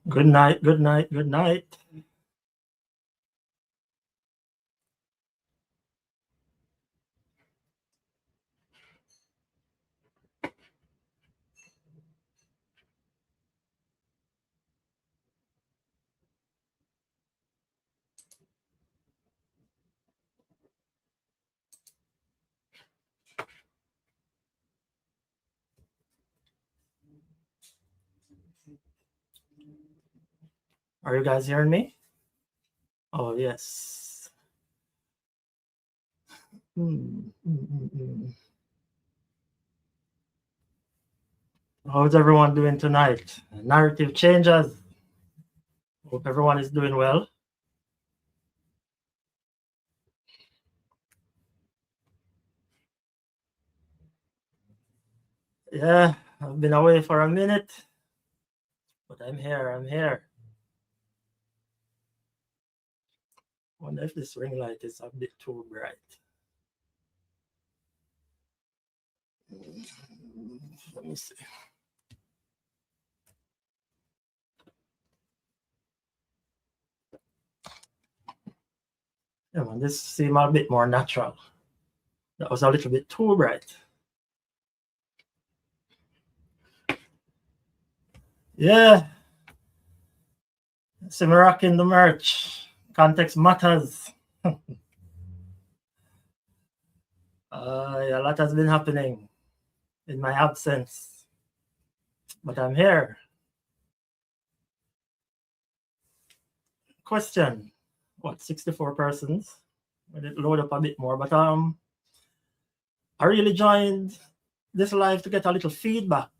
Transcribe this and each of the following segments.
Good night, good night, good night. Are you guys hearing me? Oh, yes. How's everyone doing tonight? Narrative changes. Hope everyone is doing well. Yeah, I've been away for a minute, but I'm here. I'm here. Wonder if this ring light is a bit too bright. Let me see. Yeah, man, this seems a bit more natural. That was a little bit too bright. Yeah. See me rocking the merch. Context matters. Yeah, a lot has been happening in my absence, but I'm here. Question: what, 64 persons? I did load up a bit more, but I really joined this live to get a little feedback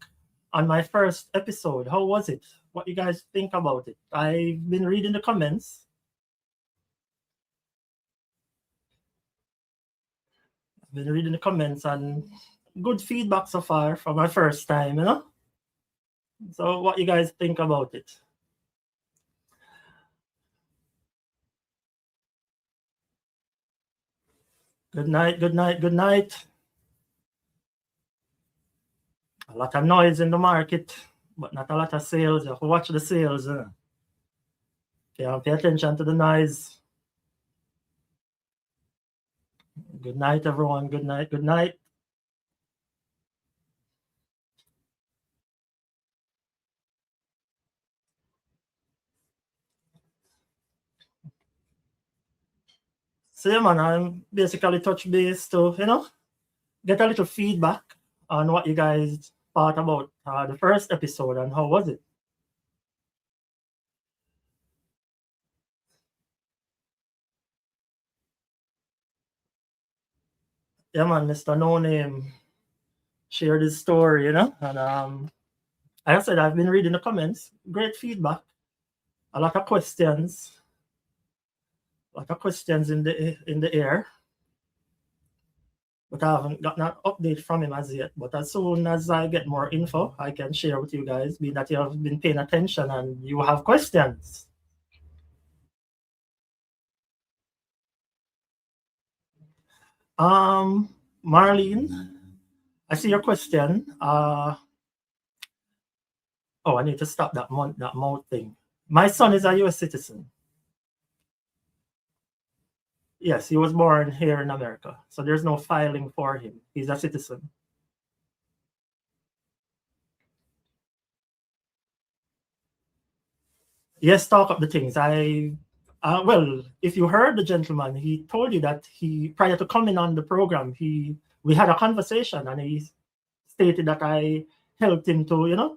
on my first episode. How was it? What you guys think about it? I've been reading the comments. And good feedback so far for my first time, you know? So what you guys think about it? Good night, good night, good night. A lot of noise in the market, but not a lot of sales. You have to watch the sales. Pay attention to the noise. Good night, everyone. Good night, good night. So yeah, man, I'm basically touch base to, get a little feedback on what you guys thought about the first episode and how was it. Yeah, man, Mr. No Name shared his story, and like I said, I've been reading the comments. Great feedback. A lot of questions. A lot of questions in the air. But I haven't gotten an update from him as yet. But as soon as I get more info, I can share with you guys, being that you have been paying attention and you have questions. Marlene, I see your question. I need to stop that mouth thing. My son is a U.S. citizen. Yes, he was born here in America, so there's no filing for him. He's a citizen. Yes, talk up the things. Well, if you heard the gentleman, he told you that prior to coming on the program, we had a conversation, and he stated that I helped him to,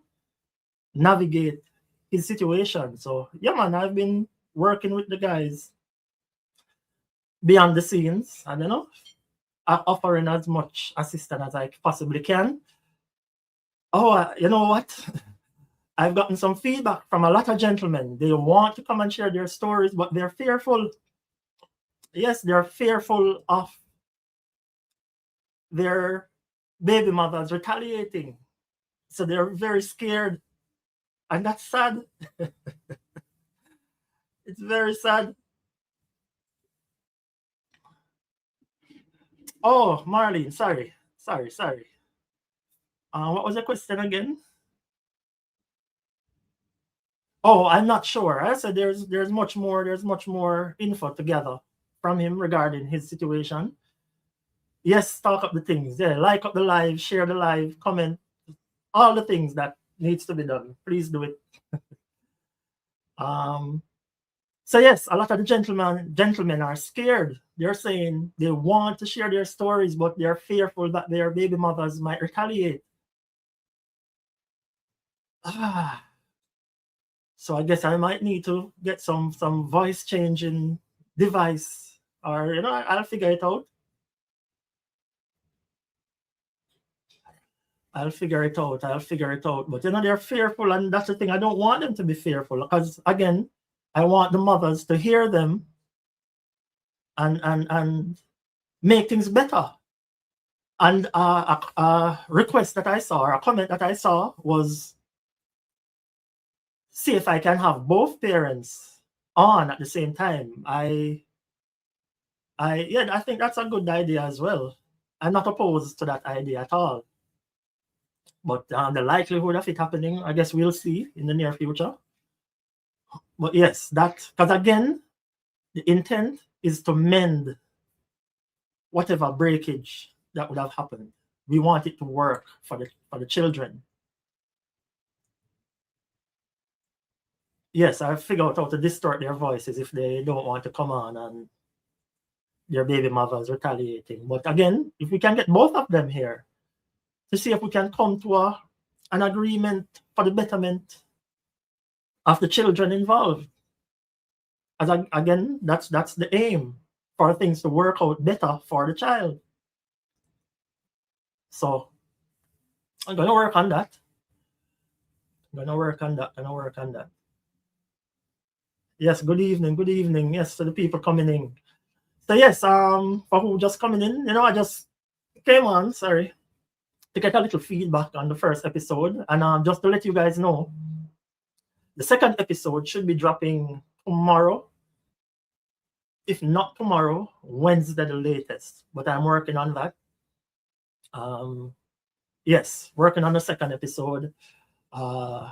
navigate his situation. So yeah, man, I've been working with the guys beyond the scenes, and offering as much assistance as I possibly can. Oh, you know what? I've gotten some feedback from a lot of gentlemen. They want to come and share their stories, but they're fearful. Yes, they're fearful of their baby mothers retaliating. So they're very scared. And that's sad. It's very sad. Oh, Marlene, sorry. What was the question again? Oh, I'm not sure. I said there's much more info to gather from him regarding his situation. Yes, talk up the things. Yeah, like up the live, share the live, comment, all the things that needs to be done. Please do it. um, so yes, a lot of the gentlemen are scared. They're saying they want to share their stories, but they're fearful that their baby mothers might retaliate. Ah, so I guess I might need to get some voice changing device, or I'll figure it out. I'll figure it out. I'll figure it out. But they're fearful, and that's the thing. I don't want them to be fearful because again, I want the mothers to hear them and make things better. And a request that I saw, or a comment that I saw was, see if I can have both parents on at the same time. Yeah, I think that's a good idea as well. I'm not opposed to that idea at all. But the likelihood of it happening, I guess we'll see in the near future. But yes, that, because again, the intent is to mend whatever breakage that would have happened. We want it to work for the children. Yes, I figure out how to distort their voices if they don't want to come on and their baby mothers retaliating. But again, if we can get both of them here to see if we can come to an agreement for the betterment of the children involved. As again, that's the aim, for things to work out better for the child. So I'm gonna work on that. Gonna work on that. Yes, good evening, good evening. Yes, to the people coming in. So yes, for who just coming in, I just came on, sorry, to get a little feedback on the first episode. And just to let you guys know, the second episode should be dropping tomorrow. If not tomorrow, Wednesday the latest. But I'm working on that. Yes, working on the second episode. And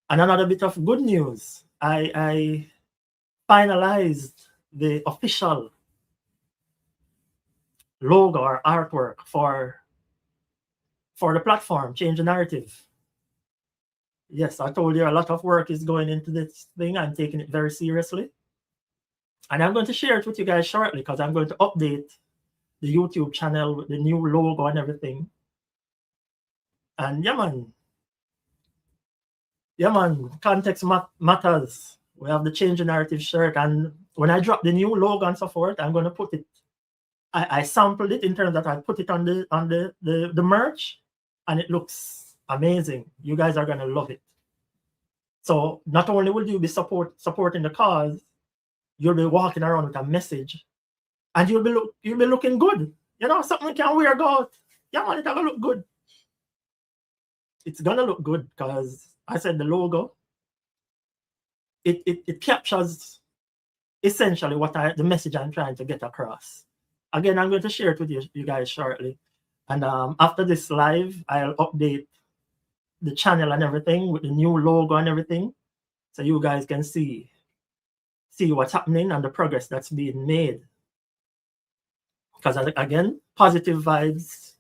another bit of good news, I finalized the official logo or artwork for the platform, Change the Narrative. Yes, I told you a lot of work is going into this thing. I'm taking it very seriously. And I'm going to share it with you guys shortly because I'm going to update the YouTube channel with the new logo and everything. And yeah, man, context matters. We have the Change the Narrative shirt. And when I drop the new logo and so forth, I'm going to put it, I sampled it in terms that I put it on the merch, and it looks amazing. You guys are going to love it. So not only will you be supporting the cause, you'll be walking around with a message, and you'll be looking good. Something can wear out. Yeah, man, it's gonna look good. It's gonna look good because I said the logo. It captures essentially the message I'm trying to get across. Again, I'm going to share it with you guys shortly. And after this live, I'll update the channel and everything with the new logo and everything, so you guys can see what's happening and the progress that's being made. Because again, positive vibes,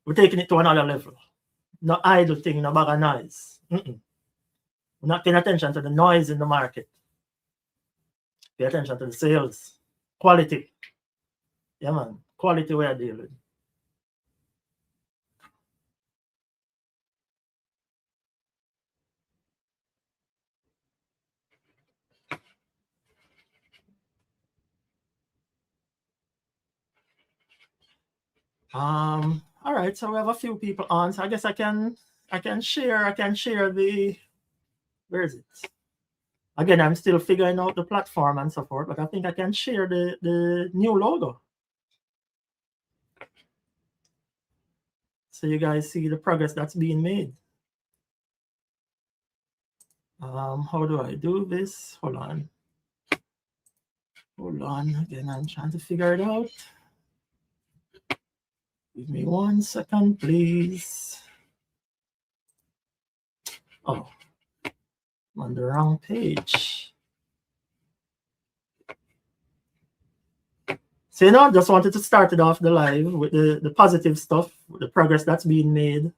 we're taking it to another level. No idle thing, no bag of noise. We're not paying attention to the noise in the market. Pay attention to the sales. Quality. Yeah, man. Quality we are dealing with. All right, so we have a few people on. So I guess I can share the, where is it? Again, I'm still figuring out the platform and so forth, but I think I can share the new logo. So you guys see the progress that's being made. How do I do this? Hold on. Again, I'm trying to figure it out. Give me 1 second, please. Oh, I'm on the wrong page. So, you know, just wanted to start it off the live with the positive stuff, with the progress that's being made.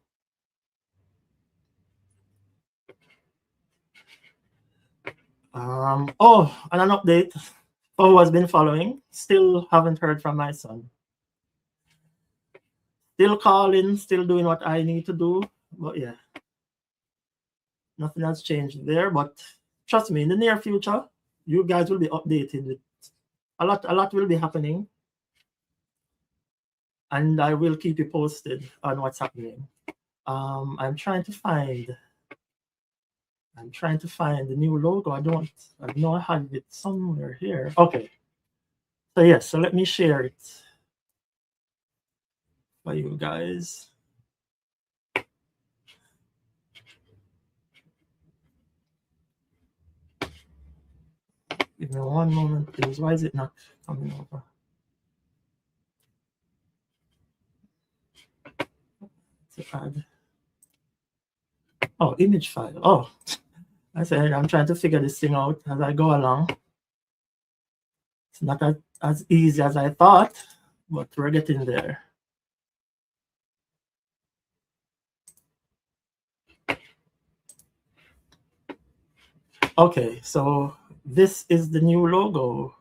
Oh, and an update for who has been following. Still haven't heard from my son. Still calling, still doing what I need to do. But yeah, nothing has changed there. But trust me, in the near future, you guys will be updated with a lot will be happening. And I will keep you posted on what's happening. I'm trying to find the new logo. I know I have it somewhere here. Okay. So yes, so let me share it for you guys. Give me one moment, please. Why is it not coming over? To add. Oh, image file. Oh, I said I'm trying to figure this thing out as I go along. It's not as easy as I thought, but we're getting there. Okay, so this is the new logo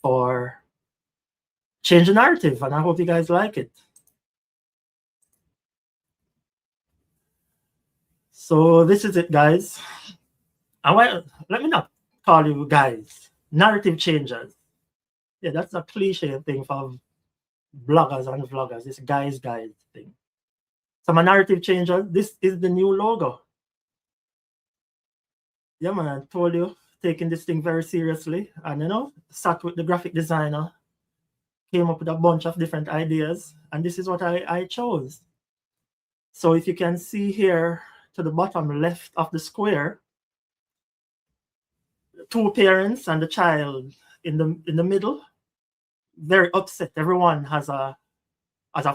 for Change the Narrative, and I hope you guys like it. So this is it, guys. Let me not call you guys narrative changers. Yeah, that's a cliche thing for bloggers and vloggers. This guys thing. So my narrative changer. This is the new logo. Yeah, man, I told you, taking this thing very seriously, and sat with the graphic designer, came up with a bunch of different ideas, and this is what I chose. So if you can see here to the bottom left of the square, two parents and the child in the middle, very upset. Everyone has a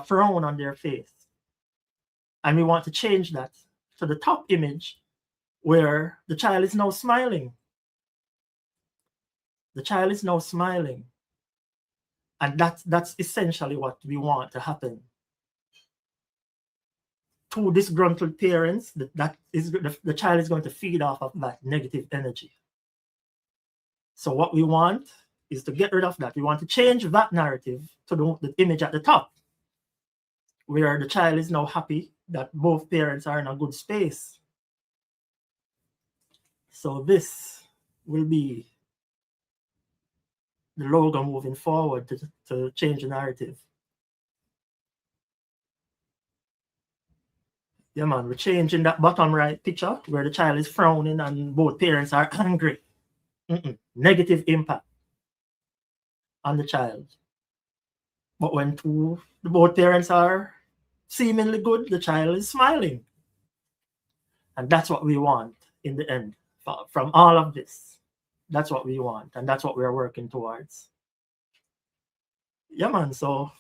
frown on their face, and we want to change that to the top image where the child is now smiling. The child is now smiling, and that's essentially what we want to happen. Two disgruntled parents, the child is going to feed off of that negative energy. So what we want is to get rid of that. We want to change that narrative to the image at the top, where the child is now happy that both parents are in a good space. So this will be the logo moving forward to change the narrative. Yeah, man, we're changing that bottom right picture where the child is frowning and both parents are angry. Negative impact on the child. But when both parents are seemingly good, the child is smiling. And that's what we want in the end from all of this. That's what we want, and that's what we're working towards. Yeah, man. So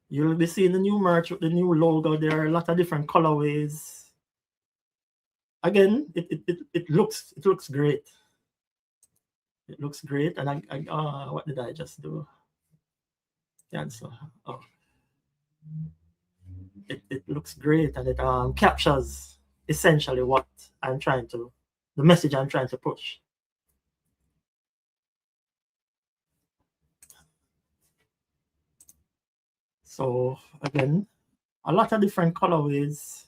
you'll be seeing the new merch with the new logo. There are a lot of different colorways. Again, it looks great. It looks great. And what did I just do? Cancel. Oh, it looks great, and it captures essentially what the message I'm trying to push. So again, a lot of different colorways.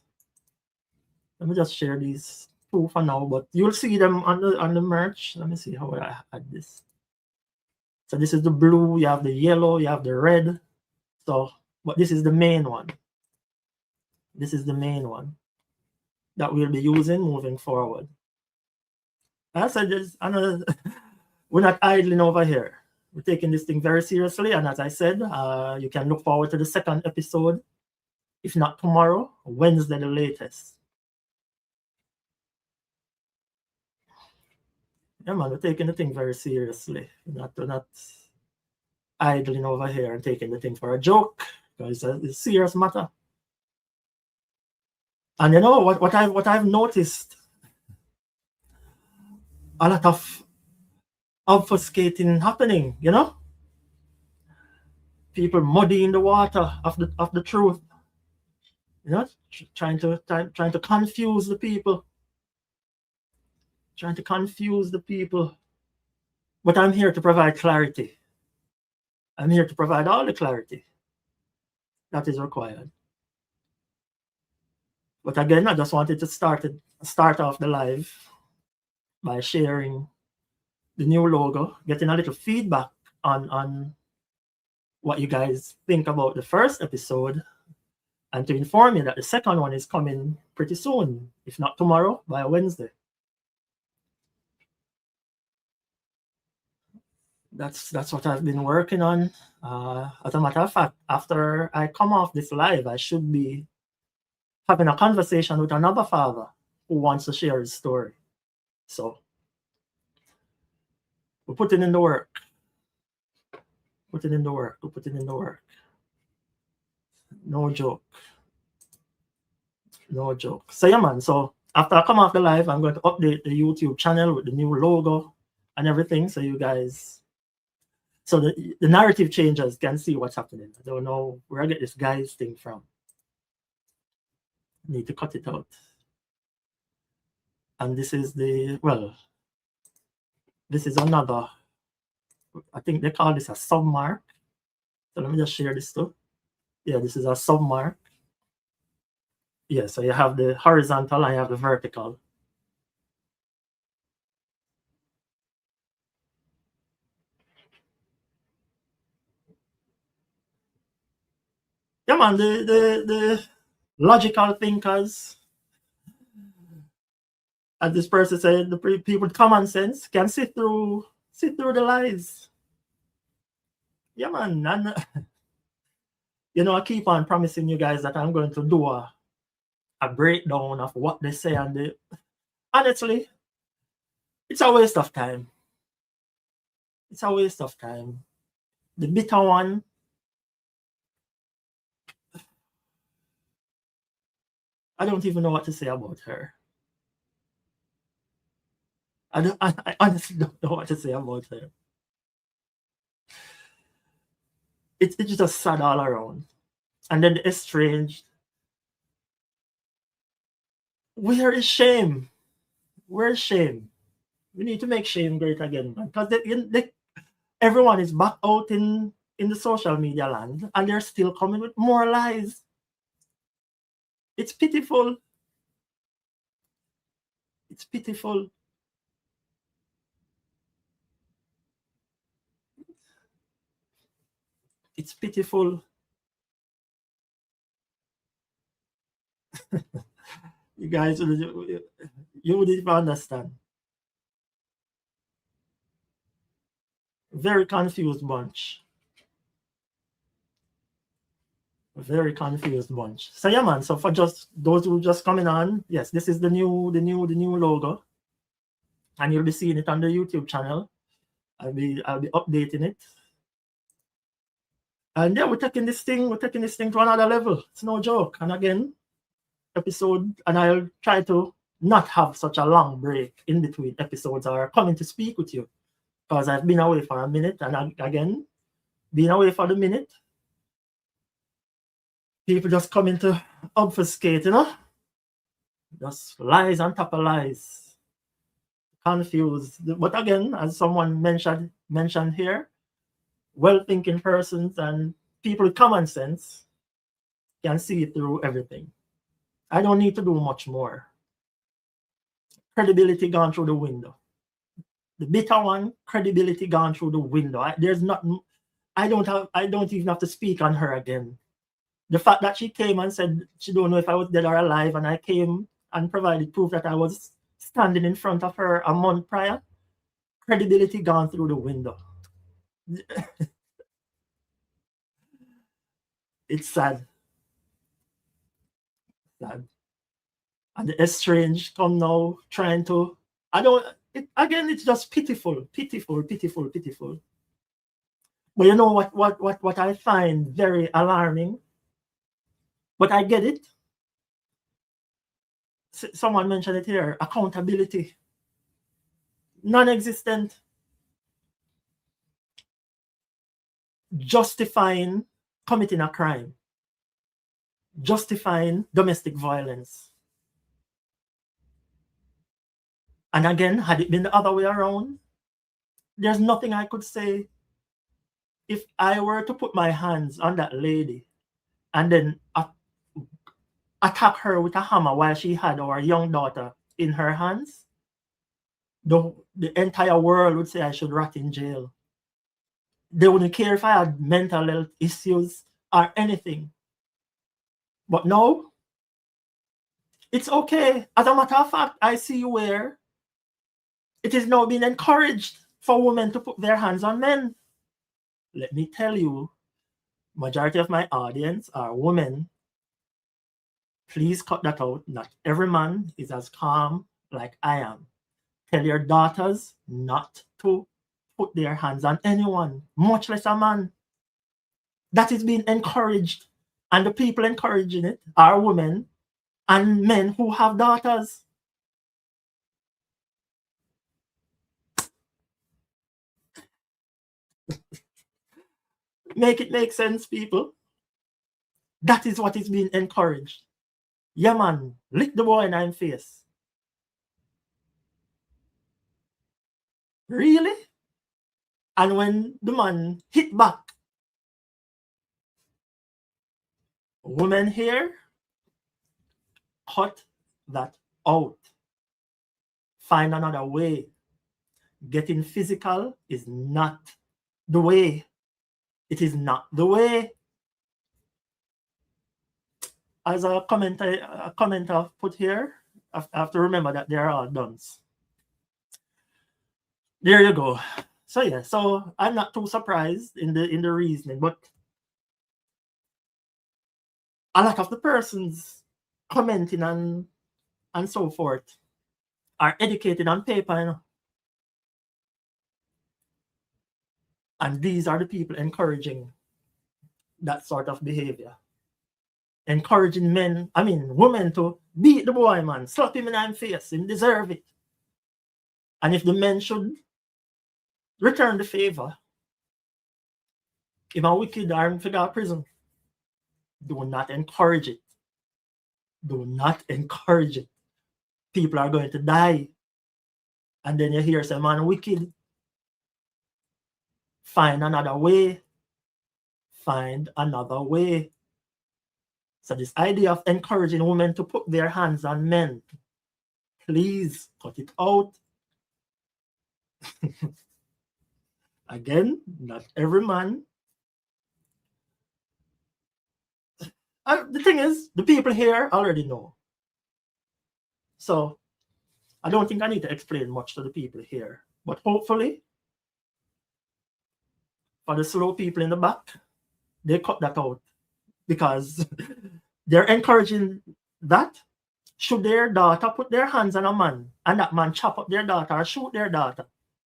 Let me just share these two for now, but you'll see them on the merch. Let me see how I add this. So this is the blue, you have the yellow, you have the red. So, but this is the main one. This is the main one that we'll be using moving forward. As I said, we're not idling over here. We're taking this thing very seriously, and as I said, you can look forward to the second episode, if not tomorrow, Wednesday the latest. Yeah, man, we're taking the thing very seriously. We're not idling over here and taking the thing for a joke, because it's a serious matter. And you know what I've noticed, a lot of obfuscating happening, you know? People muddying the water of the truth, you know, trying to confuse the people, trying to confuse the people. But I'm here to provide clarity. I'm here to provide all the clarity that is required. But again, I just wanted to start off the live by sharing the new logo, getting a little feedback on what you guys think about the first episode, and to inform you that the second one is coming pretty soon, if not tomorrow, by Wednesday. That's what I've been working on. As a matter of fact, after I come off this live, I should be having a conversation with another father who wants to share his story. So we're putting in the work. Putting in the work. We're putting in the work. No joke. No joke. So yeah, man. So after I come off the live, I'm going to update the YouTube channel with the new logo and everything, so you guys, so the narrative changers can see what's happening. I don't know where I get this guy's thing from. Need to cut it out. And this is the, well, this is another, I think they call this a submark. So let me just share this too. Yeah, this is a submark. Yeah, so you have the horizontal and you have the vertical. Yeah, man, the logical thinkers, as this person said, the people with common sense can sit through the lies. Yeah, man, and you know, I keep on promising you guys that I'm going to do a breakdown of what they say, and honestly, it's a waste of time. It's a waste of time. The bitter one, I don't even know what to say about her. I honestly don't know what to say about her. It's just sad all around. And then the estranged. Where is shame? Where's shame? We need to make shame great again, man. Because everyone is back out in the social media land, and they're still coming with more lies. It's pitiful. It's pitiful. It's pitiful. You guys, you would even understand. Very confused bunch. Very confused bunch. So yeah, man. So for just those who just coming on, yes, this is the new logo, and you'll be seeing it on the YouTube channel. I'll be updating it. And yeah, we're taking this thing to another level. It's no joke. And again, episode, and I'll try to not have such a long break in between episodes or coming to speak with you, because I've been away for a minute, and again, being away for the minute, people just coming to obfuscate, you know, just lies on top of lies, confused. But again, as someone mentioned here, well-thinking persons and people with common sense can see through everything. I don't need to do much more. Credibility gone through the window. The bitter one, credibility gone through the window. There's nothing. I don't even have to speak on her again. The fact that she came and said she don't know if I was dead or alive, and I came and provided proof that I was standing in front of her a month prior, credibility gone through the window. It's sad. Sad. And the estranged come now trying to, again, it's just pitiful. But you know what I find very alarming, but I get it. someone mentioned it here, accountability, non-existent. Justifying committing a crime, justifying domestic violence. And again, had it been the other way around, there's nothing I could say. If I were to put my hands on that lady and then attack her with a hammer while she had our young daughter in her hands, the entire world would say I should rot in jail. They wouldn't care if I had mental health issues or anything. But no, it's okay. As a matter of fact, I see where it is now being encouraged for women to put their hands on men. Let me tell you, majority of my audience are women. Please cut that out. Not every man is as calm like I am. Tell your daughters not to put their hands on anyone, much less a man. That is being encouraged. And the people encouraging it are women and men who have daughters. Make it make sense, people. That is what is being encouraged. Yeah, man, lick the boy in the face. Really? And when the man hit back, women here, cut that out. Find another way. Getting physical is not the way. It is not the way. As a commenter put here, I have to remember that they are all duns. There you go. So yeah, so I'm not too surprised in the reasoning, but a lot of the persons commenting and so forth are educated on paper, you know? And these are the people encouraging that sort of behavior. Encouraging women to beat the boy, man, slap him in the face, him deserve it. And if the men should return the favor, if a wicked arm figure prison, do not encourage it. Do not encourage it. People are going to die. And then you hear some man wicked. Find another way. Find another way. So this idea of encouraging women to put their hands on men, please cut it out. Again, not every man. The thing is, the people here already know. So I don't think I need to explain much to the people here. But hopefully, for the slow people in the back, they cut that out. Because they're encouraging that. Should their daughter put their hands on a man and that man chop up their daughter or shoot their daughter,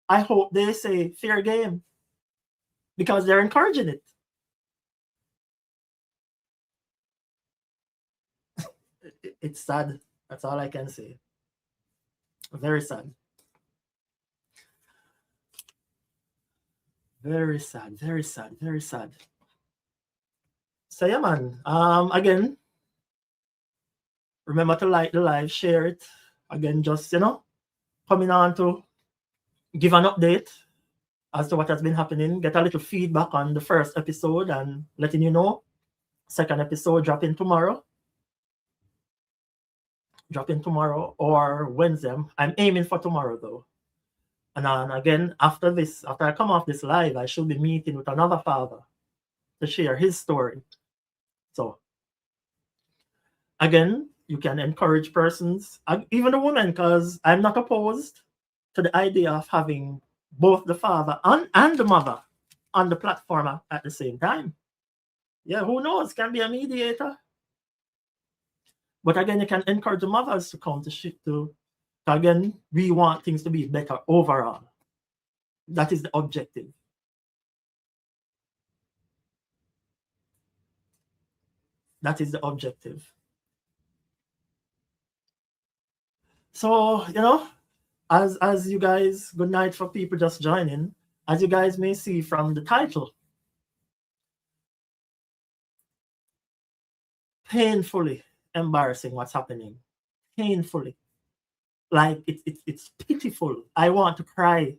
I hope they say fair game. Because they're encouraging it. It's sad. That's all I can say. Very sad. Very sad, very sad, very sad. So yeah, man. Again, remember to like the live, share it. Again, just coming on to give an update as to what has been happening, get a little feedback on the first episode and letting you know. Second episode dropping tomorrow. Or Wednesday. I'm aiming for tomorrow though. And then again, after I come off this live, I should be meeting with another father to share his story. So again, you can encourage persons, even the women, because I'm not opposed to the idea of having both the father and the mother on the platform at the same time. Yeah, who knows? Can be a mediator. But again, you can encourage the mothers to come to shift to. Again, we want things to be better overall. That is the objective. That is the objective. So, as you guys, good night for people just joining. As you guys may see from the title, painfully embarrassing what's happening. Painfully. Like it's pitiful. I want to cry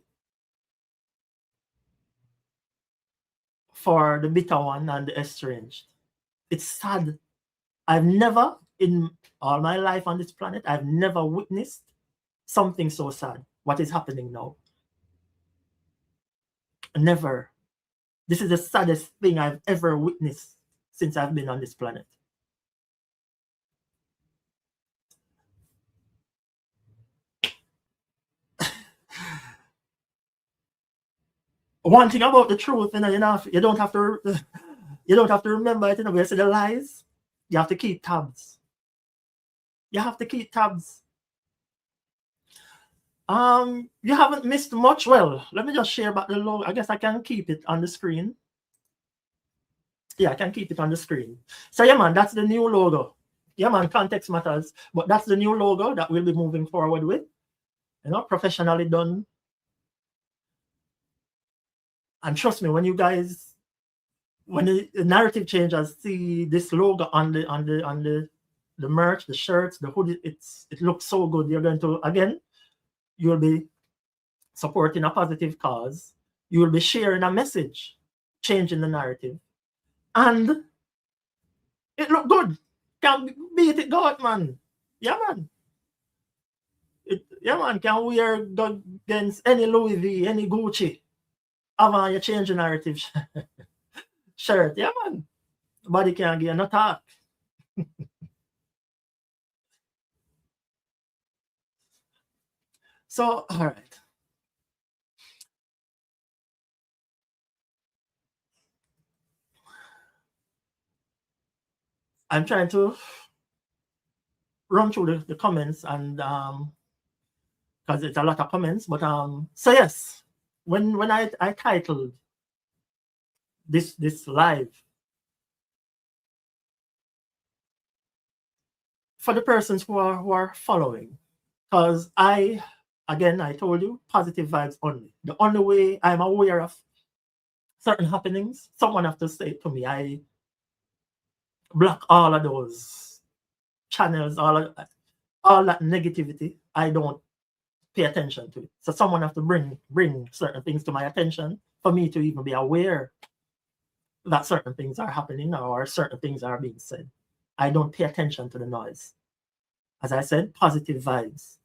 for the bitter one and the estranged. It's sad. I've never, in all my life on this planet, I've never witnessed something so sad. What is happening now? Never. This is the saddest thing I've ever witnessed since I've been on this planet. One thing about the truth, you don't have to remember it. Where you see the lies, you have to keep tabs. You have to keep tabs. You haven't missed much. Well, let me just share about the logo. I guess I can keep it on the screen. Yeah, I can keep it on the screen. So yeah, man, that's the new logo. Yeah, man, context matters. But that's the new logo that we'll be moving forward with. Professionally done. And trust me, when the narrative changers see this logo on the merch, the shirts, the hoodie, it looks so good. You're going to, again, you'll be supporting a positive cause. You will be sharing a message, changing the narrative. And it look good. Can beat it, God, man. Yeah, man. Can wear against any Louis V, any Gucci. Avant you change the narrative shirt. Yeah, man. Body can't get no talk. So, all right. I'm trying to run through the comments and because it's a lot of comments, but so yes, when I titled this live for the persons who are following, because I told you, positive vibes only. The only way I'm aware of certain happenings, someone have to say it to me. I block all of those channels, all that negativity. I don't pay attention to it. So someone have to bring certain things to my attention for me to even be aware that certain things are happening or certain things are being said. I don't pay attention to the noise. As I said, positive vibes.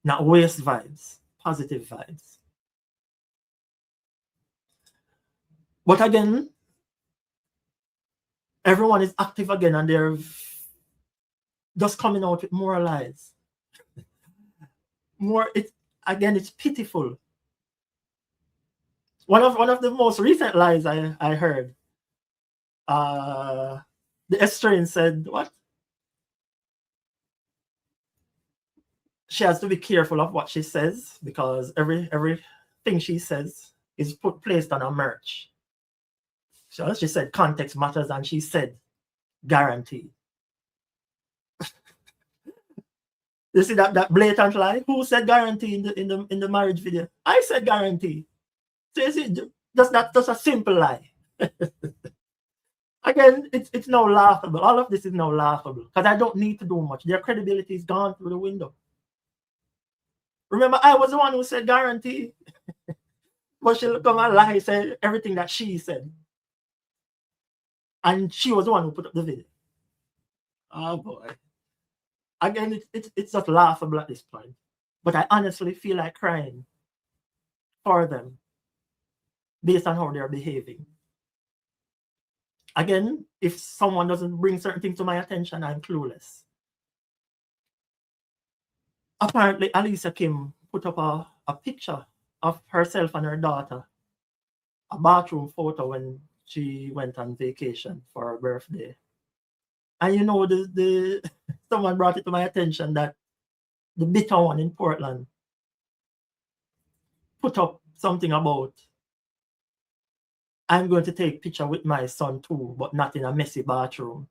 Not waste vibes, positive vibes. But again, everyone is active again and they're just coming out with more lies. It's pitiful. One of the most recent lies I heard, the Estrine said, what? She has to be careful of what she says because everything she says is placed on a merch. So she said context matters, and she said guarantee. You see that blatant lie? Who said guarantee in the marriage video? I said guarantee. So you see, that's a simple lie. Again, it's now laughable. All of this is now laughable because I don't need to do much. Their credibility is gone through the window. Remember, I was the one who said guarantee. But she looked at my lie, said everything that she said. And she was the one who put up the video. Oh boy. Again, it's just laughable at this point. But I honestly feel like crying for them based on how they're behaving. Again, if someone doesn't bring certain things to my attention, I'm clueless. Apparently, Alicia Kim put up a picture of herself and her daughter, a bathroom photo when she went on vacation for her birthday. And the someone brought it to my attention that the bitter one in Portland put up something about, I'm going to take picture with my son too, but not in a messy bathroom.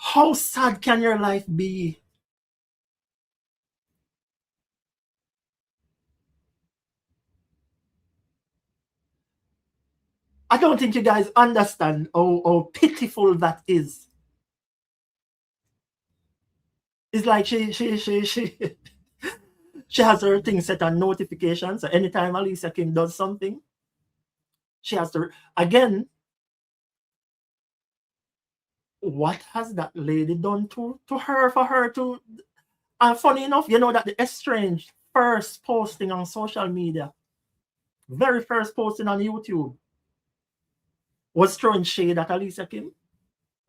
How sad can your life be? I don't think you guys understand how pitiful that is. It's like she has her thing set on notifications. So anytime Alicia Kim does something, she has to again. What has that lady done to her for her to? And funny enough, you know that the estranged first posting on social media, very first posting on YouTube, was throwing shade at Alicia Kim.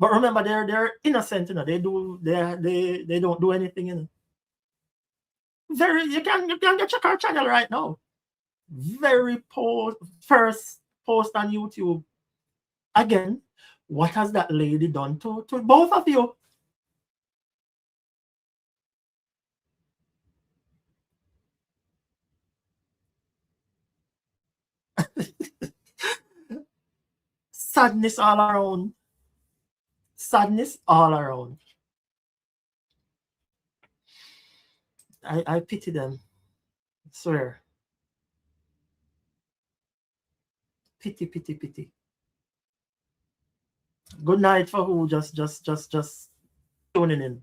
But remember, they're innocent, you know. They don't do anything, you know. Very you can go check our channel right now. Very first post on YouTube. Again, what has that lady done to both of you? Sadness all around. Sadness all around. I pity them. I swear. Pity, pity, pity. Good night for who just tuning in.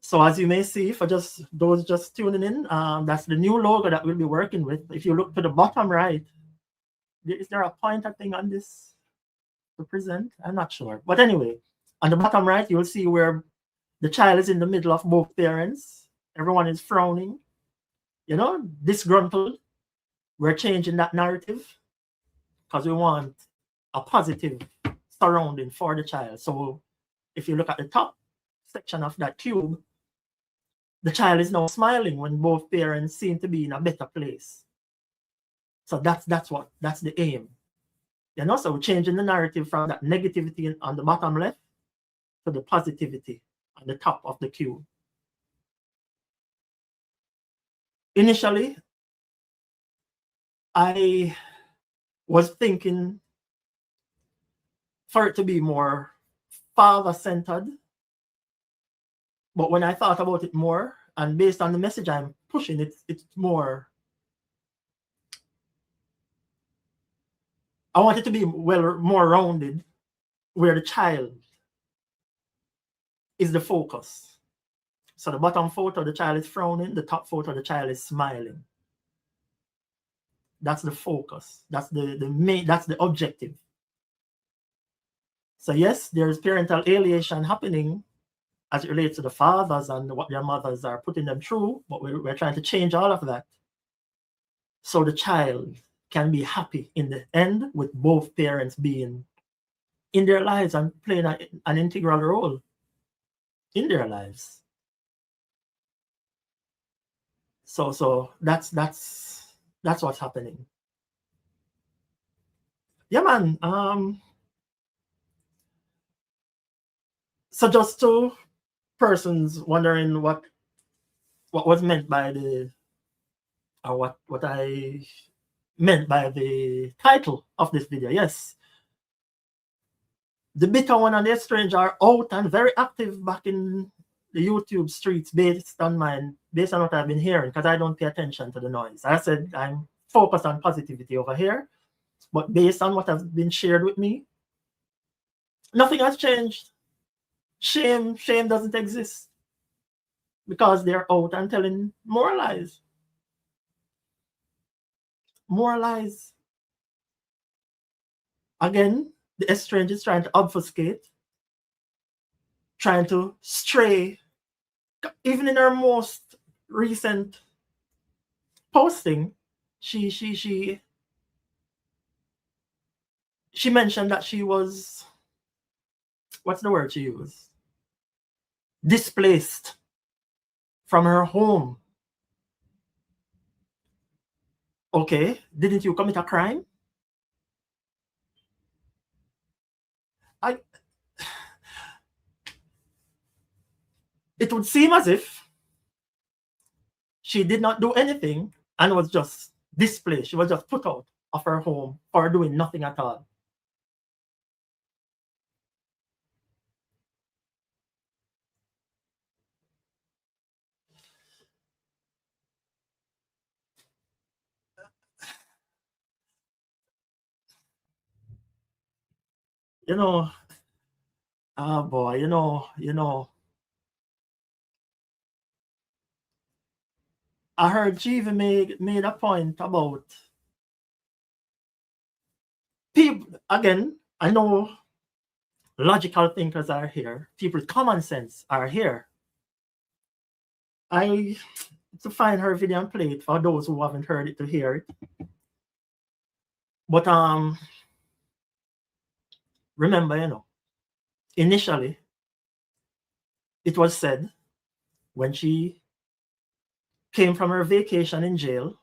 So as you may see, for just those just tuning in, that's the new logo that we'll be working with. If you look to the bottom right, is there a pointer thing on this to present? I'm not sure. But anyway, on the bottom right, you'll see where the child is in the middle of both parents. Everyone is frowning, you know, disgruntled. We're changing that narrative because we want a positive surrounding for the child. So if you look at the top section of that cube, the child is now smiling when both parents seem to be in a better place. So that's the aim. You know, so we're changing the narrative from that negativity on the bottom left to the positivity on the top of the cube. Initially, I was thinking for it to be more father-centered. But when I thought about it more, and based on the message I'm pushing, it's more. I want it to be more rounded, where the child is the focus. So the bottom photo, the child is frowning. The top photo, the child is smiling. That's the focus. That's the main. That's the objective. So yes, there's parental alienation happening as it relates to the fathers and what their mothers are putting them through, but we're trying to change all of that so the child can be happy in the end with both parents being in their lives and playing an integral role in their lives. So that's what's happening. Yeah, man. So just two persons wondering what was meant by the, or what I meant by the title of this video. Yes, the bitter one and the strange are out and very active back in the YouTube streets based on what I've been hearing, because I don't pay attention to the noise. I said I'm focused on positivity over here, but based on what has been shared with me, nothing has changed. Shame doesn't exist because they're out and telling more lies. More lies. Again, the estranged is trying to obfuscate, trying to stray. Even in her most recent posting, she mentioned that she was, what's the word she used? Displaced from her home. Okay, didn't you commit a crime? It would seem as if she did not do anything and was just displaced. She was just put out of her home for doing nothing at all. You know, ah boy, I heard she even made a point about people again. I know logical thinkers are here, people with common sense are here. I to find her video and play it for those who haven't heard it to hear it. But remember, initially it was said when she came from her vacation in jail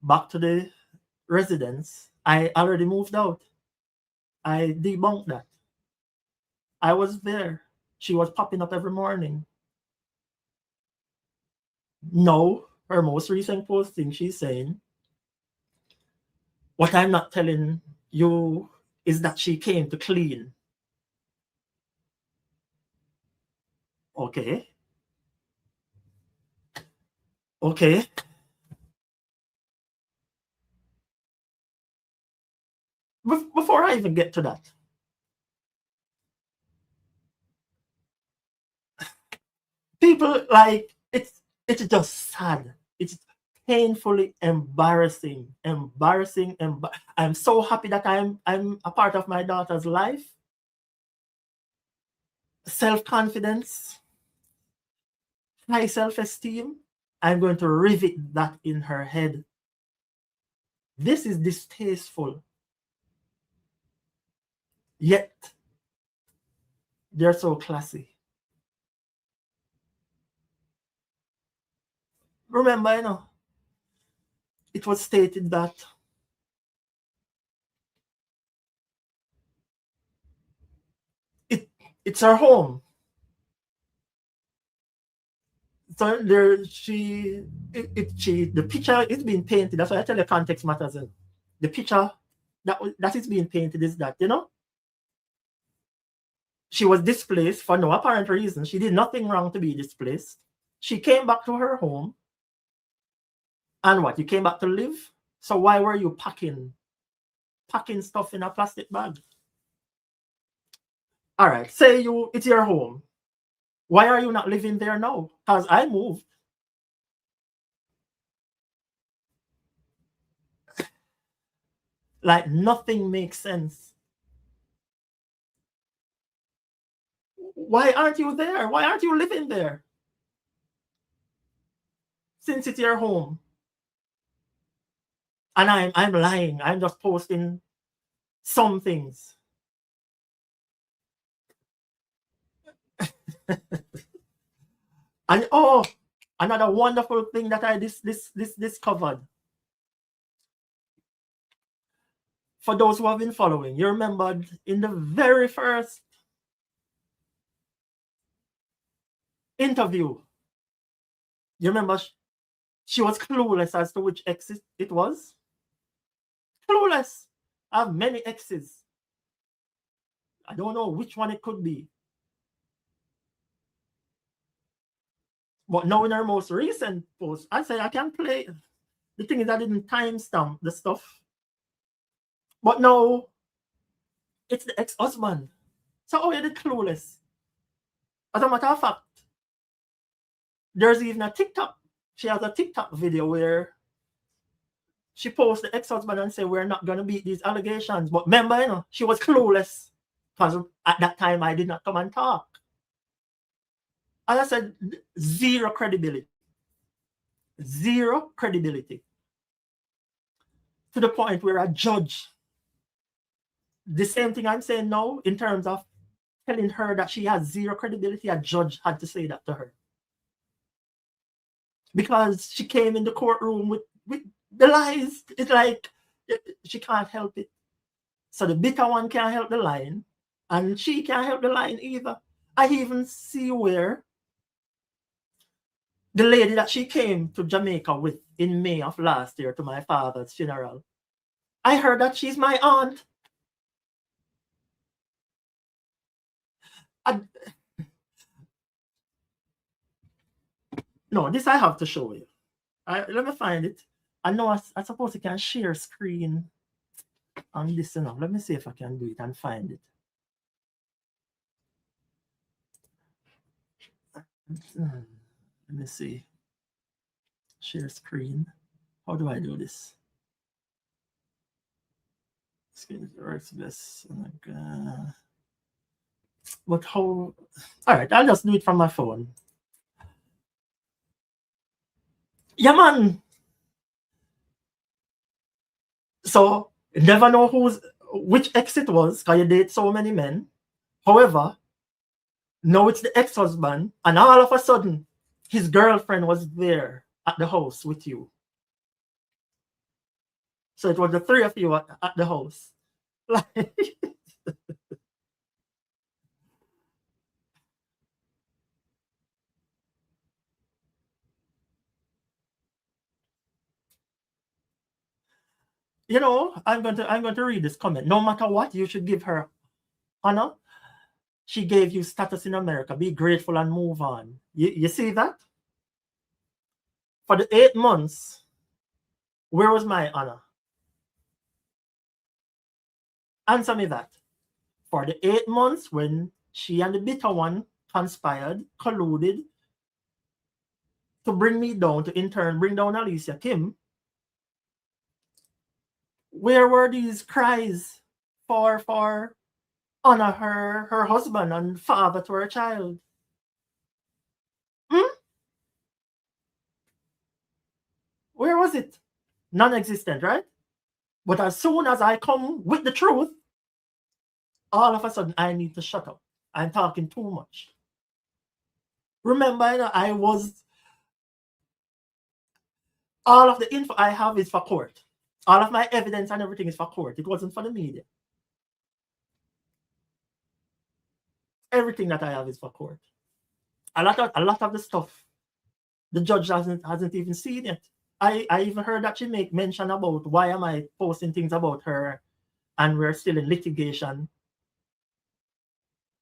back to the residence, I already moved out. I debunked that. I was there. She was popping up every morning. No, her most recent posting, she's saying, what I'm not telling you is that she came to clean. Okay. Okay. Before I even get to that, people like it's just sad. It's painfully embarrassing. I'm so happy that I'm a part of my daughter's life. Self-confidence, high self-esteem. I'm going to rivet that in her head. This is distasteful. Yet they're so classy. Remember, it was stated that it's her home. So there, the picture is being painted. That's why I tell you context matters. The picture that is being painted is that, she was displaced for no apparent reason. She did nothing wrong to be displaced. She came back to her home. And what? You came back to live? So why were you packing stuff in a plastic bag? All right, say it's your home. Why are you not living there now? Because I moved. Like nothing makes sense. Why aren't you there? Why aren't you living there? Since it's your home. And I'm lying. I'm just posting some things. And another wonderful thing that I discovered. For those who have been following, you remembered in the very first interview, you remember she was clueless as to which ex it was? Clueless. I have many exes. I don't know which one it could be. But now in her most recent post, I said I can play. The thing is, I didn't timestamp the stuff. But now it's the ex-husband. So how are you clueless? As a matter of fact, there's even a TikTok. She has a TikTok video where she posts the ex-husband and say, we're not going to beat these allegations. But remember, she was clueless. Because at that time, I did not come and talk. As I said, zero credibility. Zero credibility. To the point where a judge, the same thing I'm saying now in terms of telling her that she has zero credibility, a judge had to say that to her. Because she came in the courtroom with the lies. It's like she can't help it. So the bitter one can't help the lying, and she can't help the lying either. I even see where the lady that she came to Jamaica with in May of last year to my father's funeral, I heard that she's my aunt. No, this I have to show you. Let me find it. I know I suppose you can share screen. on this enough. Let me see if I can do it and find it. Let me see. Share screen. How do I do this? Screen works best. But how? All right, I'll just do it from my phone. Yeah, man. So never know which ex it was, because you date so many men. However, now it's the ex-husband, and all of a sudden, his girlfriend was there at the house with you. So it was the three of you at the house. Like, you know, I'm going to read this comment. No matter what, you should give her honor. She gave you status in America. Be grateful and move on. You see that? For the 8 months, where was my honor? Answer me that. For the 8 months when she and the bitter one conspired, colluded to bring me down, to in turn bring down Alicia Kim, where were these cries for honor her husband and father to her child? Where was it? Non-existent, right? But as soon as I come with the truth, all of a sudden I need to shut up. I'm talking too much. Remember, I was, all of the info I have is for court. All of my evidence and everything is for court. It wasn't for the media. Everything that I have is for court. A lot of the stuff the judge hasn't even seen it. I even heard that she make mention about why am I posting things about her and we're still in litigation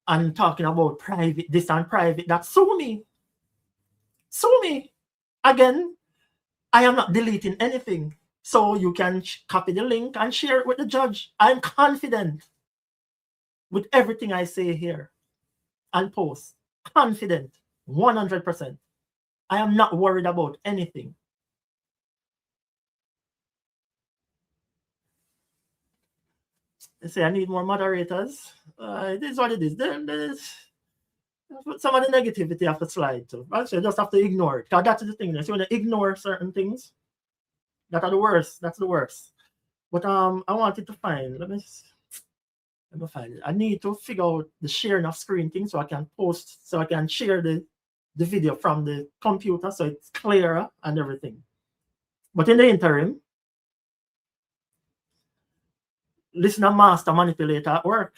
and talking about private this and private that. Sue me. Sue me. Again, I am not deleting anything. So you can copy the link and share it with the judge. I'm confident with everything I say here and post. Confident. 100%. I am not worried about anything. They say I need more moderators. It is what it is. Some of the negativity have to slide too. Actually, just have to ignore it. Because that's the thing. So when you ignore certain things, that are the worst. That's the worst. But I wanted to find. Let me find it. I need to figure out the sharing of screen thing so I can post, so I can share the video from the computer so it's clearer and everything. But in the interim, listener master manipulator at work.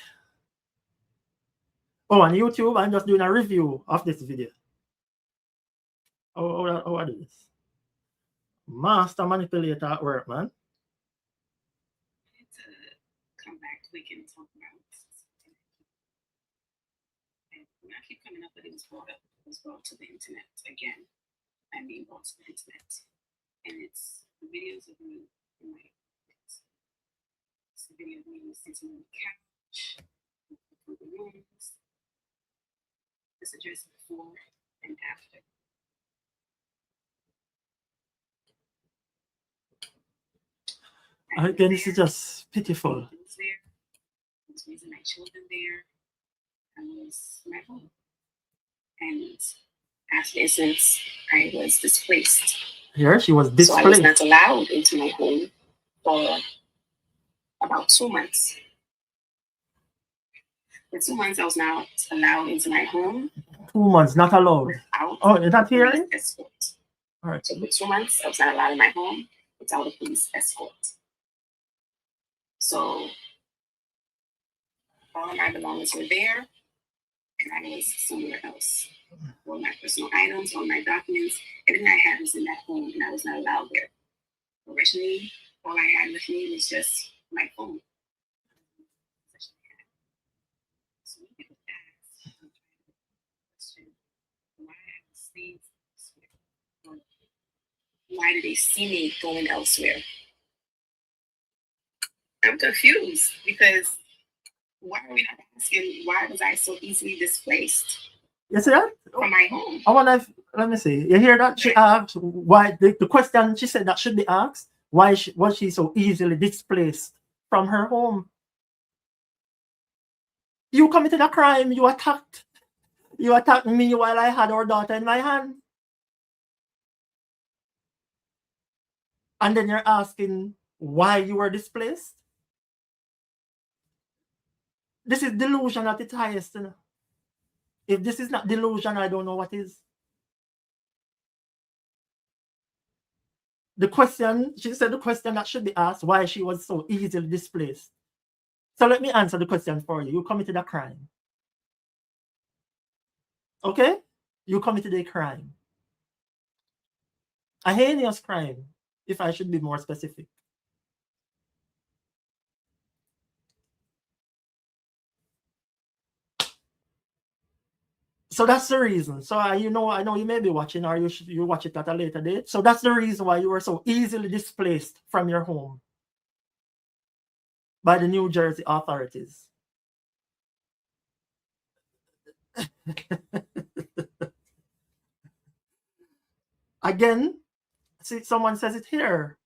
Oh, on YouTube, I'm just doing a review of this video. Oh, I do this. Master manipulator at work, man. To come back quick and talk about. And I keep coming up, but it was brought to the internet again. I mean, brought to the internet, and it's the videos of me in my. It's the video of me sitting on the couch, in the rooms. This address before and after. Again, this is just pitiful. I was there. I was raising my children there. I was my home. And after instance, I was displaced. Here, she was displaced. So I was not allowed into my home for about 2 months. For 2 months, I was not allowed into my home. 2 months, not allowed. Oh, is that here? Escort. All right. So for 2 months, I was not allowed in my home without a police escort. So all of my belongings were there, and I was somewhere else. All my personal items, all my documents, everything I had was in that home, and I was not allowed there. Originally, all I had with me was just my phone. So when people ask, why I was staying elsewhere, why did they see me going elsewhere? I I'm confused because why are we not asking why was I so easily displaced You see that? from my home? I wonder if, let me see. You hear that? She asked why, the question she said that should be asked, why was she so easily displaced from her home? You committed a crime. You attacked me while I had our daughter in my hand. And then you're asking why you were displaced? This is delusion at its highest. You know? If this is not delusion, I don't know what is. The question, she said the question that should be asked, why she was so easily displaced. So let me answer the question for you. You committed a crime. Okay? You committed a crime. A heinous crime, if I should be more specific. So that's the reason. So I know you may be watching, or you watch it at a later date. So that's the reason why you were so easily displaced from your home by the New Jersey authorities. Again, see, someone says it here.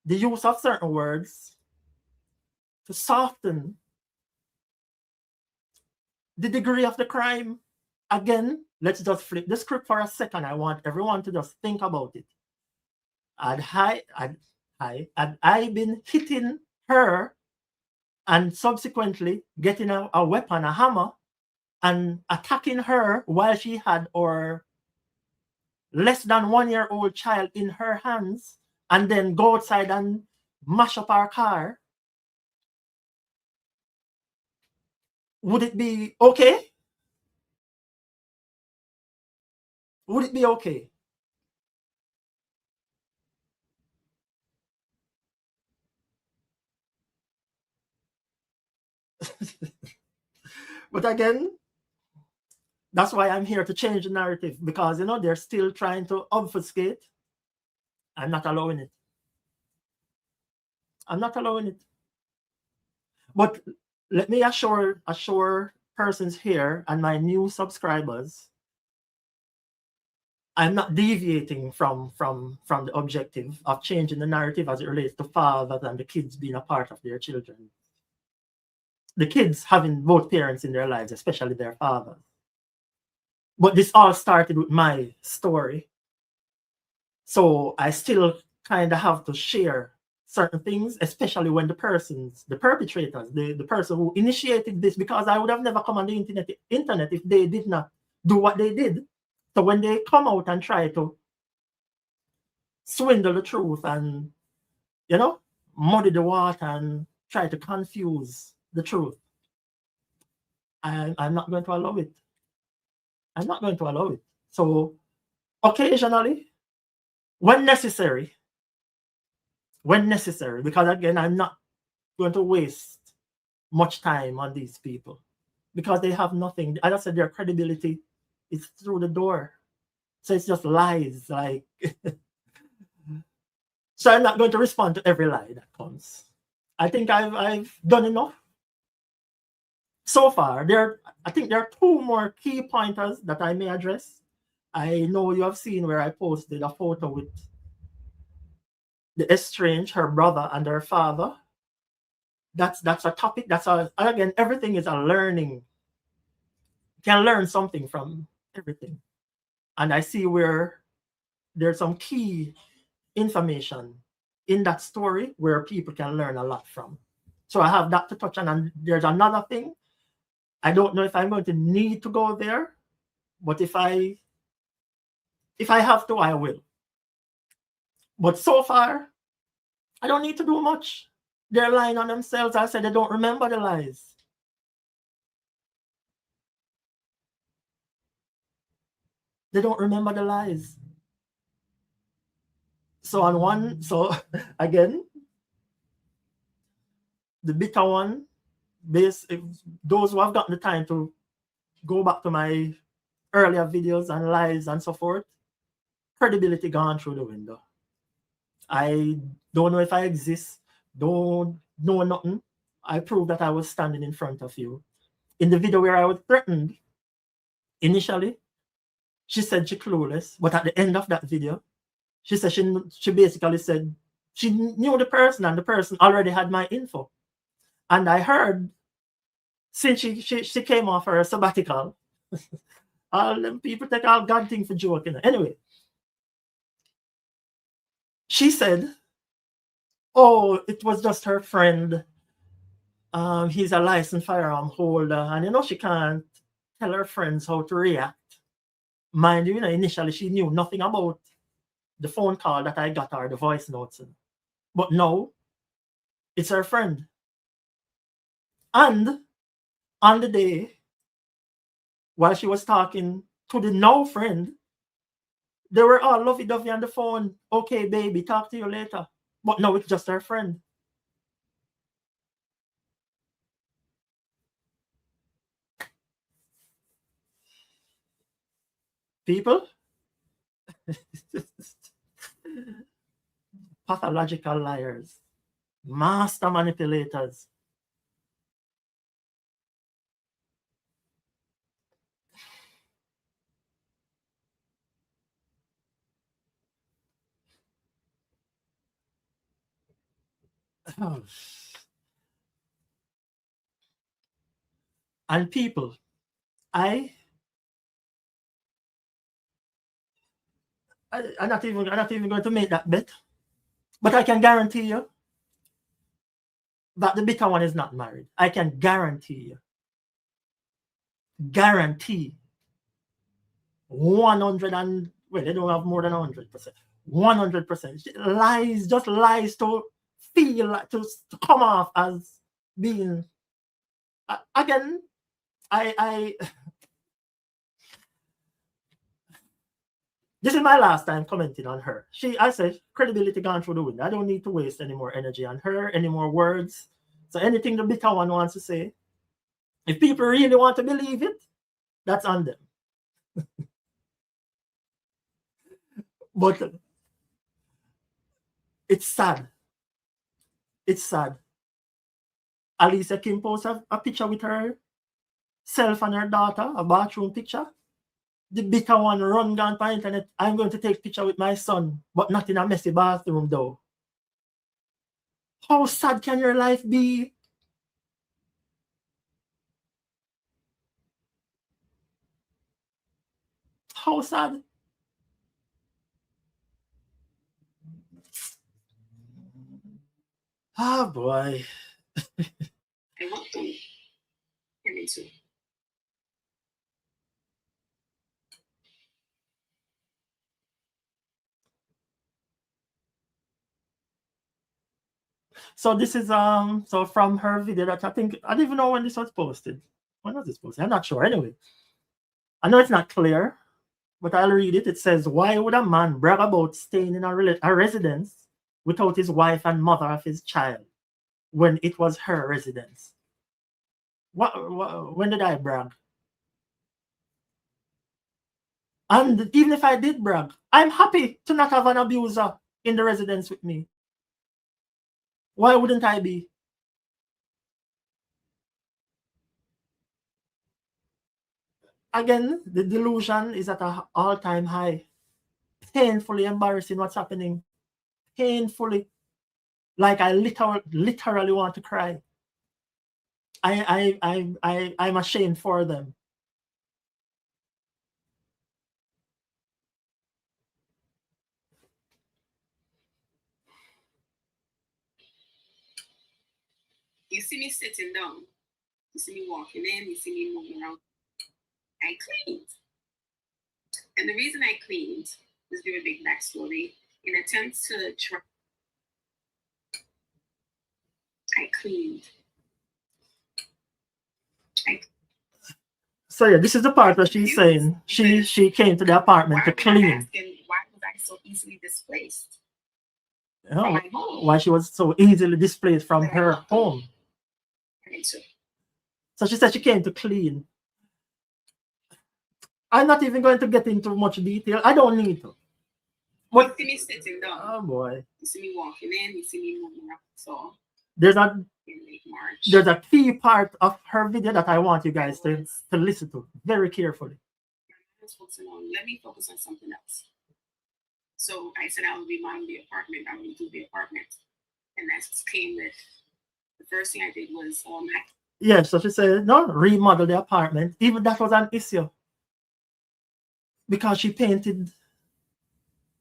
The use of certain words to soften the degree of the crime. Again, let's just flip the script for a second. I want everyone to just think about it. Had I been hitting her and subsequently getting a weapon, a hammer, and attacking her while she had our less than 1 year old child in her hands, and then go outside and mash up our car, would it be okay? Would it be okay? But again, that's why I'm here to change the narrative, because they're still trying to obfuscate. I'm not allowing it. I'm not allowing it. But let me assure persons here and my new subscribers, I'm not deviating from the objective of changing the narrative as it relates to fathers and the kids being a part of their children. The kids having both parents in their lives, especially their fathers. But this all started with my story. So I still kind of have to share certain things, especially when the perpetrators, the person who initiated this, because I would have never come on the internet if they did not do what they did. So when they come out and try to swindle the truth and, muddy the water and try to confuse the truth, I'm not going to allow it. I'm not going to allow it. So occasionally, when necessary, because again, I'm not going to waste much time on these people because they have nothing. As I said, their credibility is through the door. So it's just lies. So I'm not going to respond to every lie that comes. I think I've done enough. So far, I think there are two more key pointers that I may address. I know you have seen where I posted a photo with the estranged, her brother and her father. That's a topic. Again, everything is a learning. You can learn something from everything. And I see where there's some key information in that story where people can learn a lot from. So I have that to touch on. And there's another thing. I don't know if I'm going to need to go there, but if I have to, I will. But so far, I don't need to do much. They're lying on themselves. I said they don't remember the lies. They don't remember the lies. So again, the bitter one, those who have gotten the time to go back to my earlier videos and lies and so forth, credibility gone through the window. I don't know if I exist, don't know nothing. I proved that I was standing in front of you. In the video where I was threatened, initially, she said she clueless, but at the end of that video, she said she basically said she knew the person and the person already had my info. And I heard since she came off her sabbatical, all them people take all God thing for joking. Anyway, she said, "Oh, it was just her friend. He's a licensed firearm holder, and she can't tell her friends how to react." Mind you, initially she knew nothing about the phone call that I got or the voice notes, but now it's her friend. And on the day while she was talking to the now friend, they were all lovey-dovey on the phone. "Okay, baby, talk to you later." But now it's just her friend. People, pathological liars, master manipulators. And people, I'm not even going to make that bet, but I can guarantee you that the bitter one is not married. I can guarantee you. Guarantee 100 and well, they don't have more than 100%. 100%. Lies, just lies to feel like to come off as being again. I This is my last time commenting on her. I said credibility gone through the window. I don't need to waste any more energy on her, any more words. So anything the bitter one wants to say, if people really want to believe it, that's on them. But it's sad. It's sad. Alicia Kim posted a picture with herself and her daughter, a bathroom picture. The bitter one run down by internet. "I'm going to take picture with my son, but not in a messy bathroom though." How sad can your life be? How sad? Ah, boy. I want to. Me too. So this is so from her video that I think I don't even know when this was posted. When was this posted? I'm not sure. Anyway, I know it's not clear, but I'll read it. It says, "Why would a man brag about staying in a residence without his wife and mother of his child when it was her residence?" When did I brag? And even if I did brag, I'm happy to not have an abuser in the residence with me. Why wouldn't I be? Again, the delusion is at an all-time high. Painfully embarrassing what's happening. Painfully. Like I literally want to cry. I'm ashamed for them. You see me sitting down. You see me walking in. You see me moving around. I cleaned. And the reason I cleaned, let's give a big backstory. In attempt to try, I cleaned. So yeah, this is the part where she's saying she came to the apartment to clean. Why was I so easily displaced? Why she was so easily displaced from her home. So she said she came to clean. I'm not even going to get into much detail. I don't need to. You see me sitting down. Oh boy. You see me walking in. You see me moving up. So there's a in late March. there's a key part of her video that I want you guys to listen to very carefully. Let me focus on something else. So I said I would remodel the apartment. I would do the apartment, and that came with the first thing I did was yeah. So she said no, remodel the apartment. Even that was an issue because she painted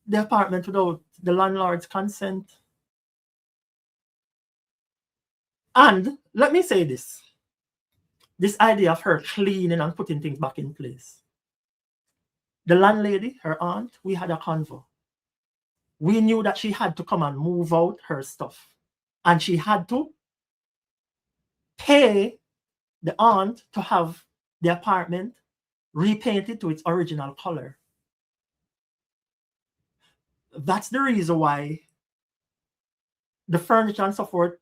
the apartment without the landlord's consent. And let me say this idea of her cleaning and putting things back in place. The landlady, her aunt, we had a convo. We knew that she had to come and move out her stuff. And she had to pay the aunt to have the apartment repainted to its original color. That's the reason why the furniture and so forth,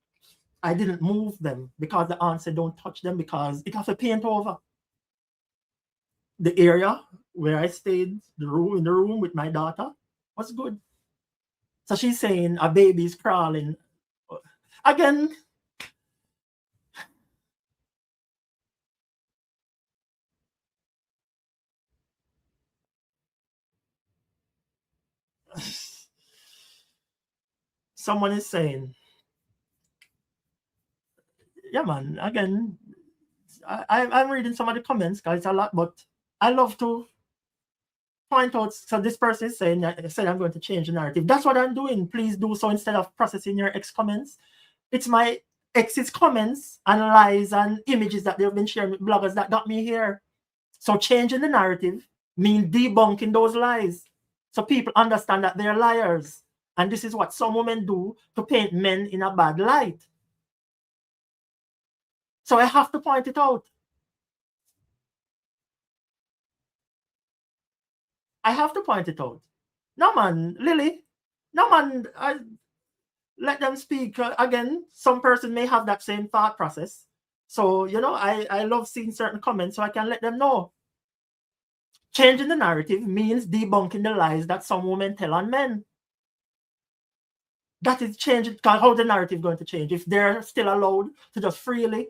I didn't move them, because the aunt said don't touch them because it has to paint over. The area where I stayed, the room with my daughter, was good. So she's saying a baby's crawling. Again, someone is saying, yeah, man, again, I'm reading some of the comments, guys, it's a lot, but I love to point out. So this person is saying, I said I'm going to change the narrative. That's what I'm doing. Please do so instead of processing your ex comments. It's my ex's comments and lies and images that they've been sharing with bloggers that got me here. So changing the narrative means debunking those lies, so people understand that they're liars. And this is what some women do to paint men in a bad light. So I have to point it out. I have to point it out. No, man, Lily. No, man, let them speak. Again, some person may have that same thought process. So, you know, I love seeing certain comments so I can let them know. Changing the narrative means debunking the lies that some women tell on men. That is changing. How the narrative going to change? If they're still allowed to just freely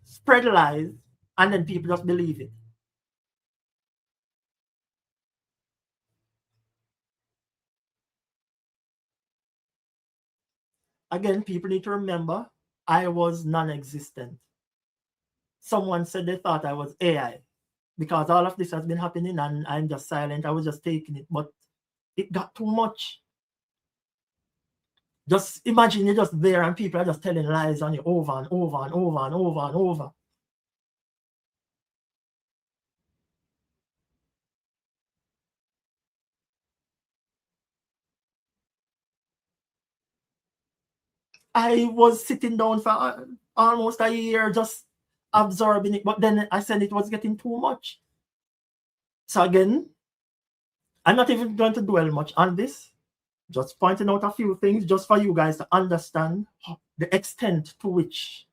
spread lies and then people just believe it. Again, people need to remember, I was non-existent. Someone said they thought I was AI because all of this has been happening and I'm just silent. I was just taking it, but it got too much. Just imagine you're just there and people are just telling lies on you over and over and over and over and over. I was sitting down for almost a year just absorbing it, but then I said it was getting too much. So again, I'm not even going to dwell much on this, just pointing out a few things just for you guys to understand the extent to which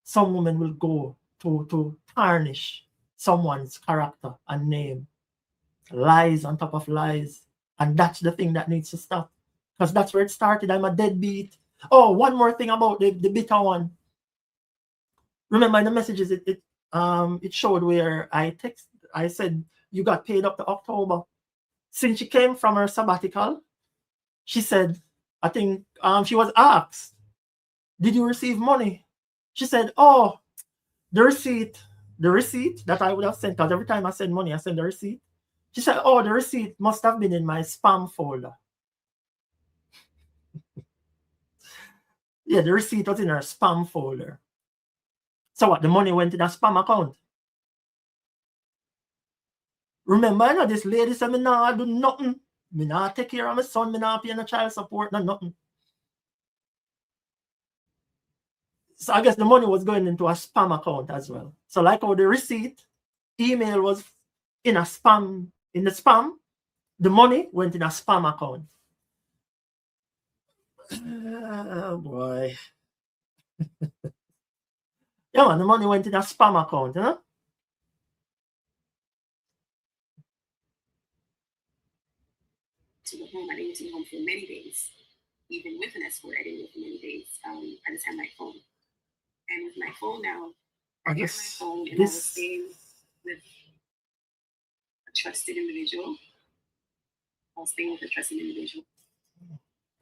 some women will go to tarnish someone's character and name. Lies on top of lies. And that's the thing that needs to stop, because that's where it started. I'm a deadbeat. Oh, one more thing about the bitter one. Remember in the messages, it showed where I said you got paid up to October. Since she came from her sabbatical, she said, I think she was asked, did you receive money? She said, oh, the receipt that I would have sent, because every time I send money, I send the receipt. She said, oh, the receipt must have been in my spam folder. Yeah, the receipt was in her spam folder. So what, the money went in a spam account? Remember, you know, this lady said, me nah do nothing. Me nah take care of my son, me nah pay no child support, no nothing. So I guess the money was going into a spam account as well. So like how the receipt, email was in a spam, in the spam, the money went in a spam account. Oh boy. Yeah, man, the money went in a spam account, you know? To the home. I didn't see home for many days. even with an escort, I didn't go for many days. I just had my phone. And with my phone now, I had my phone and I was staying with a trusted individual.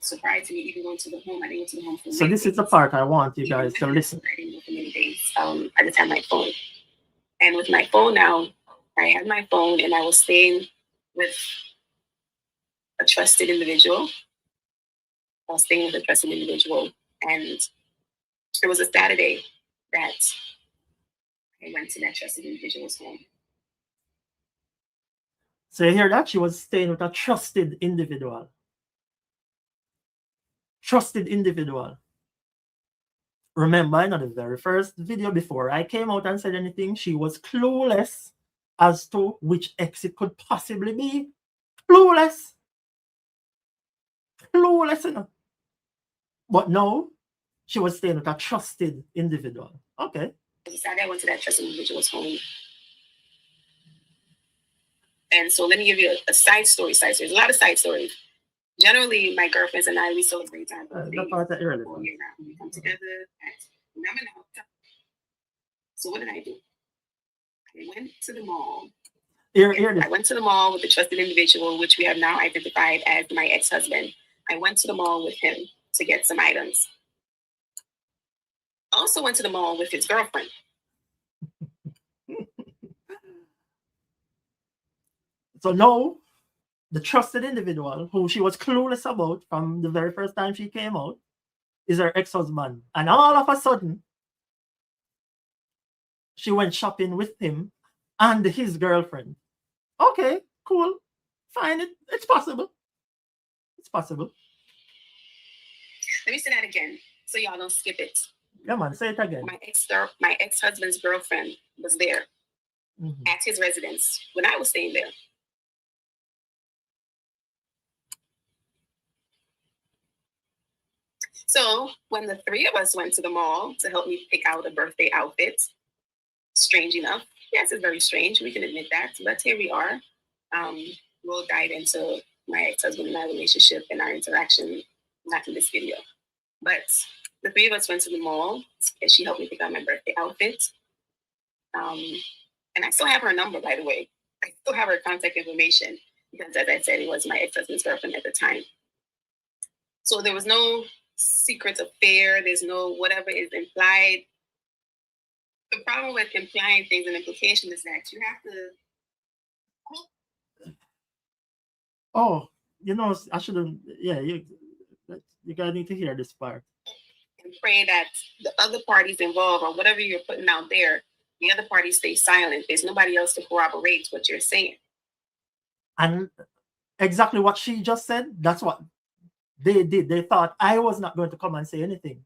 So prior to me even going to the home, I didn't go to the home for So this is the part I want you guys to listen. I didn't go for many days. I just had my phone. And with my phone now, I had my phone and I was staying with a trusted individual. And it was a Saturday that I went to that trusted individual's home. So you hear that? She was staying with a trusted individual. Trusted individual. Remember, in the very first video before I came out and said anything, she was clueless as to which ex it could possibly be. Clueless. Clueless enough. But no, she was staying with a trusted individual. Okay. Saturday I went to that trusted individual's home. And so let me give you a side story. There's a lot of side stories. Generally, my girlfriends and I, we celebrate time. The part that irrelevant. We come together So what did I do? I went to the mall. I went to the mall with the trusted individual, which we have now identified as my ex-husband. I went to the mall with him to get some items. I also went to the mall with his girlfriend. So now, the trusted individual who she was clueless about from the very first time she came out is her ex-husband. And all of a sudden, she went shopping with him and his girlfriend. Okay, cool. Fine. It's possible. It's possible. Let me say that again so y'all don't skip it. Yeah, man, say it again. My ex-husband's girlfriend was there at his residence when I was staying there. So when the three of us went to the mall to help me pick out a birthday outfit, strange enough, yes, it's very strange, we can admit that, but here we are. We'll dive into my ex-husband and my relationship and our interaction, not in this video. But the three of us went to the mall and she helped me pick out my birthday outfit. And I still have her number, by the way. I still have her contact information because, as I said, it was my ex-husband's girlfriend at the time. So there was no secret affair. There's no whatever is implied. The problem with implying things and implication is that you have to. Oh, I shouldn't. Yeah, you guys need to hear this part. And pray that the other parties involved or whatever you're putting out there, the other party stays silent. There's nobody else to corroborate what you're saying. And exactly what she just said, that's what they did. They thought I was not going to come and say anything.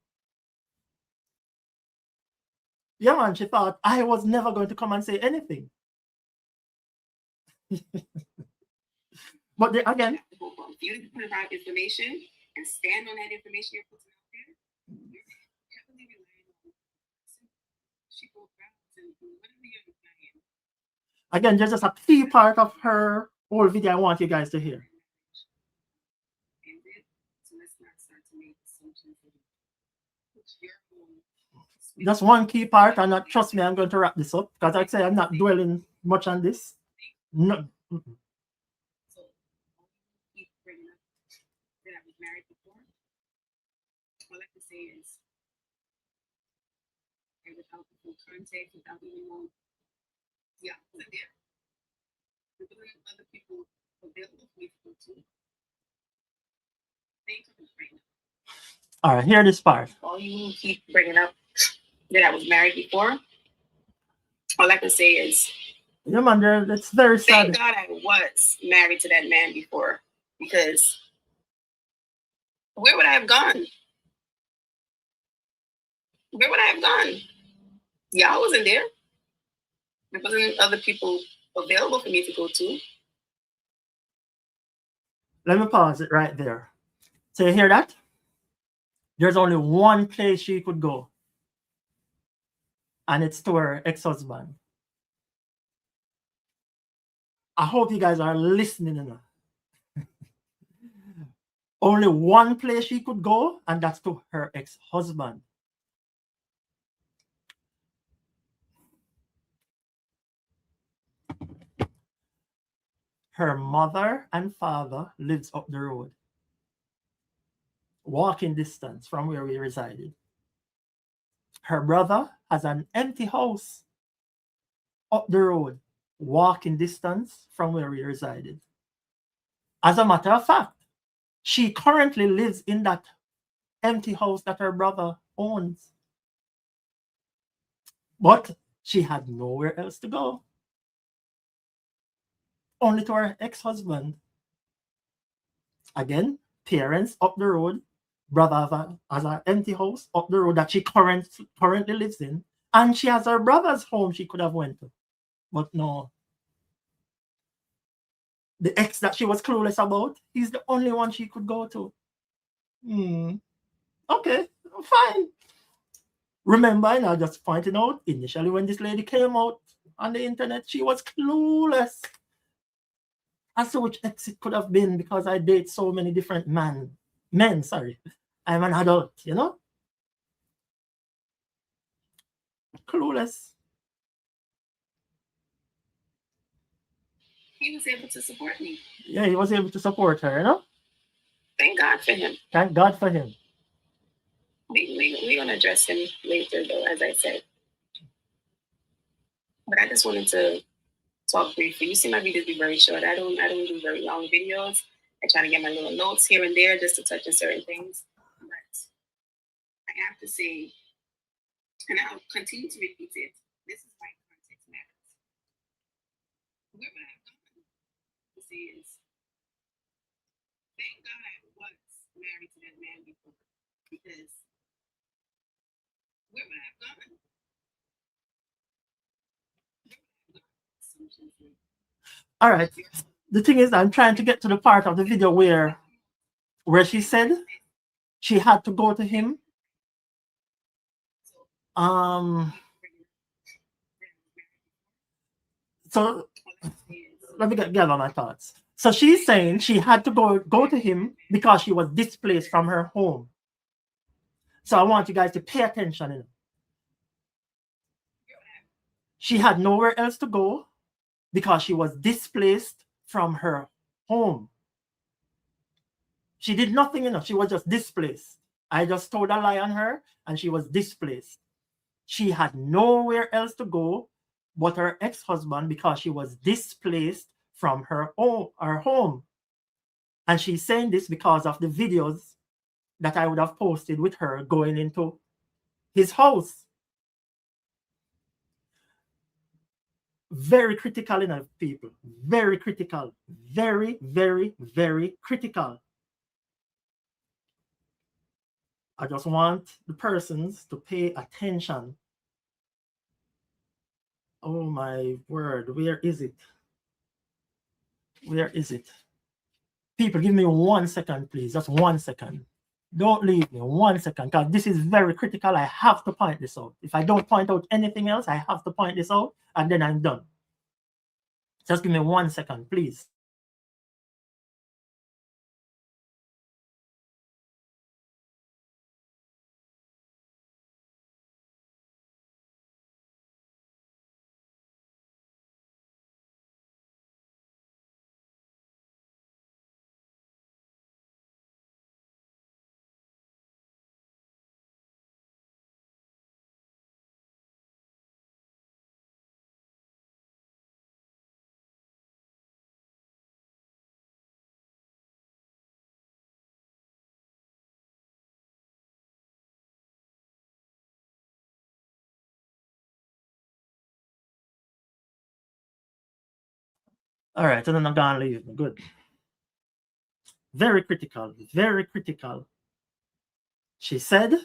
Yeah, man, she thought I was never going to come and say anything. But again, you need to put out information and stand on that information you're putting out there. You're heavily relying on again, there's just a key part of her whole video I want you guys to hear. That's one key part, and trust me, I'm going to wrap this up because like I say I'm not dwelling much on this. No. So, keep bringing up that I was married before. All I can say is, without the full context, without even knowing, yeah, I wasn't there. There wasn't other people available for me to go to. All right, hear this part. All you keep bringing up that I was married before. All I can say is, yeah, man, that's very sad. Thank God I was married to that man before, because where would I have gone? Where would I have gone? Y'all wasn't there. There wasn't other people available for me to go to. Let me pause it right there. So you hear that? There's only one place she could go. And it's to her ex-husband. I hope you guys are listening enough. only one place she could go, and that's to her ex-husband. Her mother and father lives up the road, walking distance from where we resided. Her brother has an empty house up the road, walking distance from where we resided. As a matter of fact, she currently lives in that empty house that her brother owns. But she had nowhere else to go, only to her ex-husband. Again, parents up the road, brother has an empty house up the road that she currently lives in, and she has her brother's home she could have went to. But no. The ex that she was clueless about, he's the only one she could go to. Okay, fine. Remember, I just pointing out, initially when this lady came out on the internet, she was clueless as to which ex it could have been, because I date so many different men. I'm an adult, you know? Clueless. He was able to support me. Yeah, he was able to support her, you know? Thank God for him. Thank God for him. We're going to address him later, though, as I said. But I just wanted to talk briefly. You see my videos be very short. I don't do very long videos. I try to get my little notes here and there just to touch on certain things. But I have to say, and I'll continue to repeat it, this is why context matters. Where would I have gone? This is, thank God I was married to that man before, because where would I have gone? All right. The thing is, I'm trying to get to the part of the video where she said she had to go to him. So let me gather my thoughts. So she's saying she had to go to him because she was displaced from her home. So I want you guys to pay attention. You know. She had nowhere else to go because she was displaced from her home. She did nothing, you know. She was just displaced. I just told a lie on her, and she was displaced. She had nowhere else to go but her ex-husband because she was displaced from her home. And she's saying this because of the videos that I would have posted with her going into his house. Very critical enough, people. Very critical. Very, very, very critical. I just want the persons to pay attention. Oh my word, where is it? Where is it? People, give me 1 second, please. Just 1 second. Don't leave me 1 second, because this is very critical. I have to point this out. If I don't point out anything else, I have to point this out, and then I'm done. Just give me 1 second, please. All right, and then I'm gonna leave. Good. Very critical. Very critical. She said,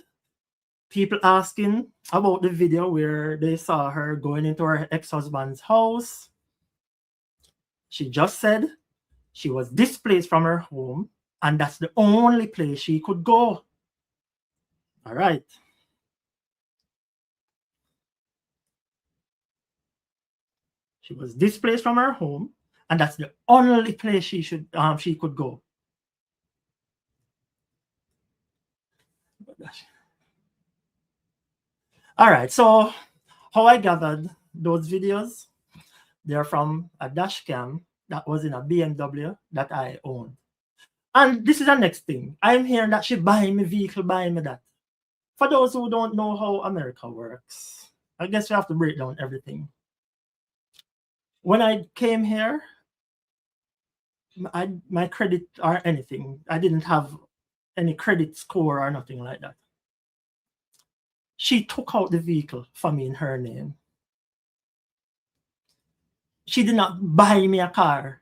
people asking about the video where they saw her going into her ex-husband's house. She just said she was displaced from her home, and that's the only place she could go. All right. She was displaced from her home, and that's the only place she could go. All right, so how I gathered those videos, they're from a dash cam that was in a BMW that I owned. And this is the next thing. I'm hearing that she buying me vehicle, buying me that. For those who don't know how America works, I guess we have to break down everything. When I came here, my credit or anything, I didn't have any credit score or nothing like that. She took out the vehicle for me in her name. She did not buy me a car.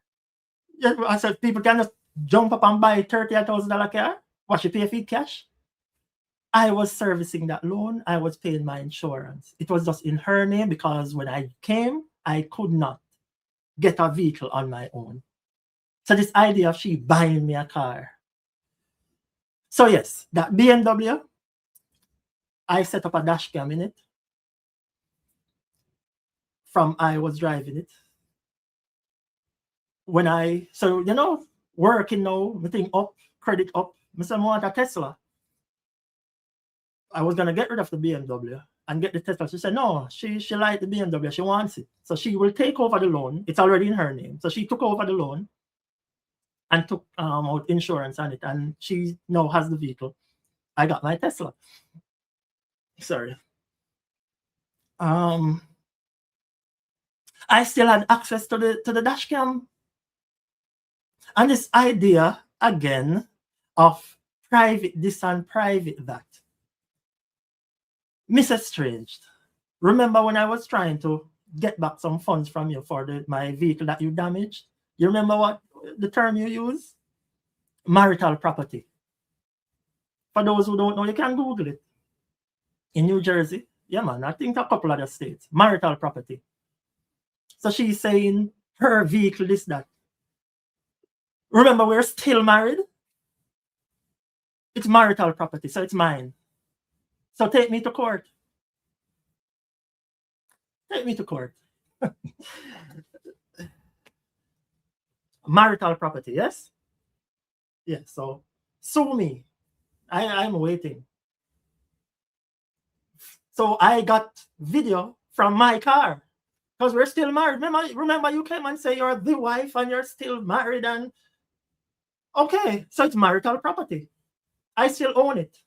I said, people can just jump up and buy $30,000 car. What, she pay for it cash? I was servicing that loan. I was paying my insurance. It was just in her name because when I came, I could not get a vehicle on my own. So this idea of she buying me a car. So yes, that BMW, I set up a dash cam in it. From I was driving it. When so you know, working now, everything up, credit up. I said, I want a Tesla. I was gonna get rid of the BMW and get the Tesla. She said, no, she liked the BMW, she wants it. So she will take over the loan. It's already in her name. So she took over the loan and took out insurance on it, and she now has the vehicle. I got my Tesla. Sorry. I still had access to the dash cam. And this idea again of private this and private that. Mrs. Strange, remember when I was trying to get back some funds from you for my vehicle that you damaged? You remember what the term you use? Marital property. For those who don't know, you can Google it. In New Jersey, yeah man, I think a couple other states, marital property. So she's saying her vehicle, this, that. Remember, we're still married. It's marital property, so it's mine. So take me to court. Take me to court. Marital property, yes? Yes, so sue me. I'm waiting. So I got video from my car because we're still married. Remember you came and say you're the wife and you're still married, and okay, so it's marital property. I still own it.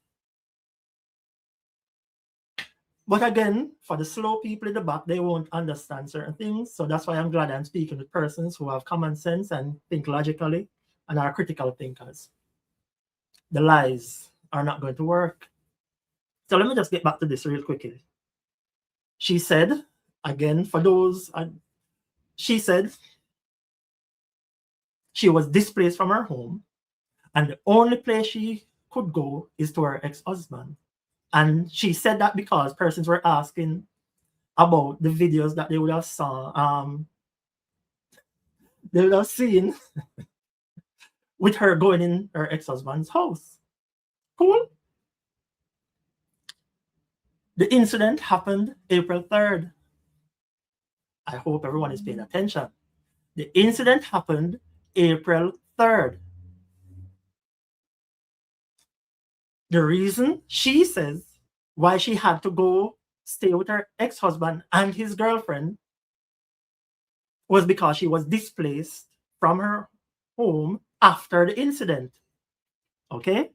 But again, for the slow people in the back, they won't understand certain things. So that's why I'm glad I'm speaking with persons who have common sense and think logically and are critical thinkers. The lies are not going to work. So let me just get back to this real quickly. She said, again, for those, she said she was displaced from her home, and the only place she could go is to her ex-husband. And she said that because persons were asking about the videos that they would have seen with her going in her ex-husband's house. Cool. The incident happened April 3rd. I hope everyone is paying attention. The incident happened April 3rd. The reason she says why she had to go stay with her ex-husband and his girlfriend was because she was displaced from her home after the incident. Okay?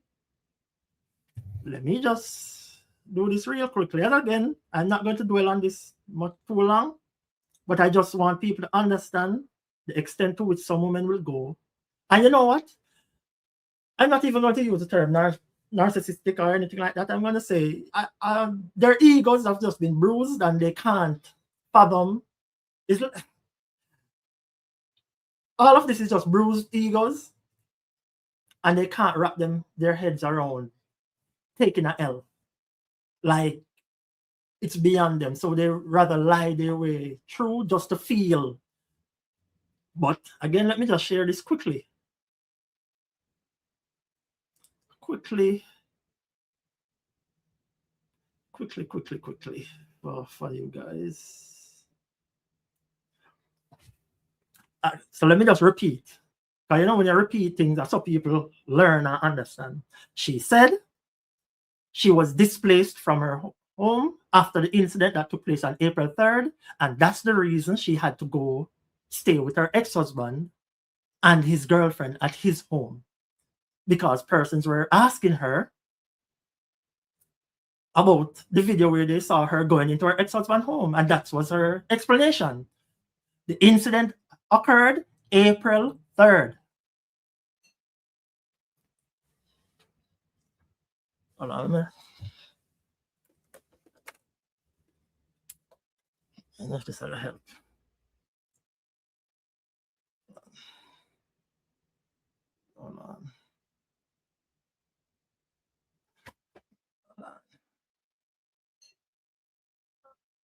Let me just do this real quickly. And again, I'm not going to dwell on this much too long, but I just want people to understand the extent to which some women will go. And you know what? I'm not even going to use the term narcissistic or anything like that. I'm going to say their egos have just been bruised and they can't fathom. All of this is just bruised egos, and they can't wrap their heads around taking an L. Like it's beyond them. So they rather lie their way through just to feel. But again, let me just share this quickly. Quickly for you guys. So let me just repeat. Because you know when you repeat things, that's how people learn and understand. She said she was displaced from her home after the incident that took place on April 3rd, and that's the reason she had to go stay with her ex-husband and his girlfriend at his home, because persons were asking her about the video where they saw her going into her ex-husband's home, and that was her explanation. The incident occurred April 3rd. Hold on a minute. I know if this will help. Hold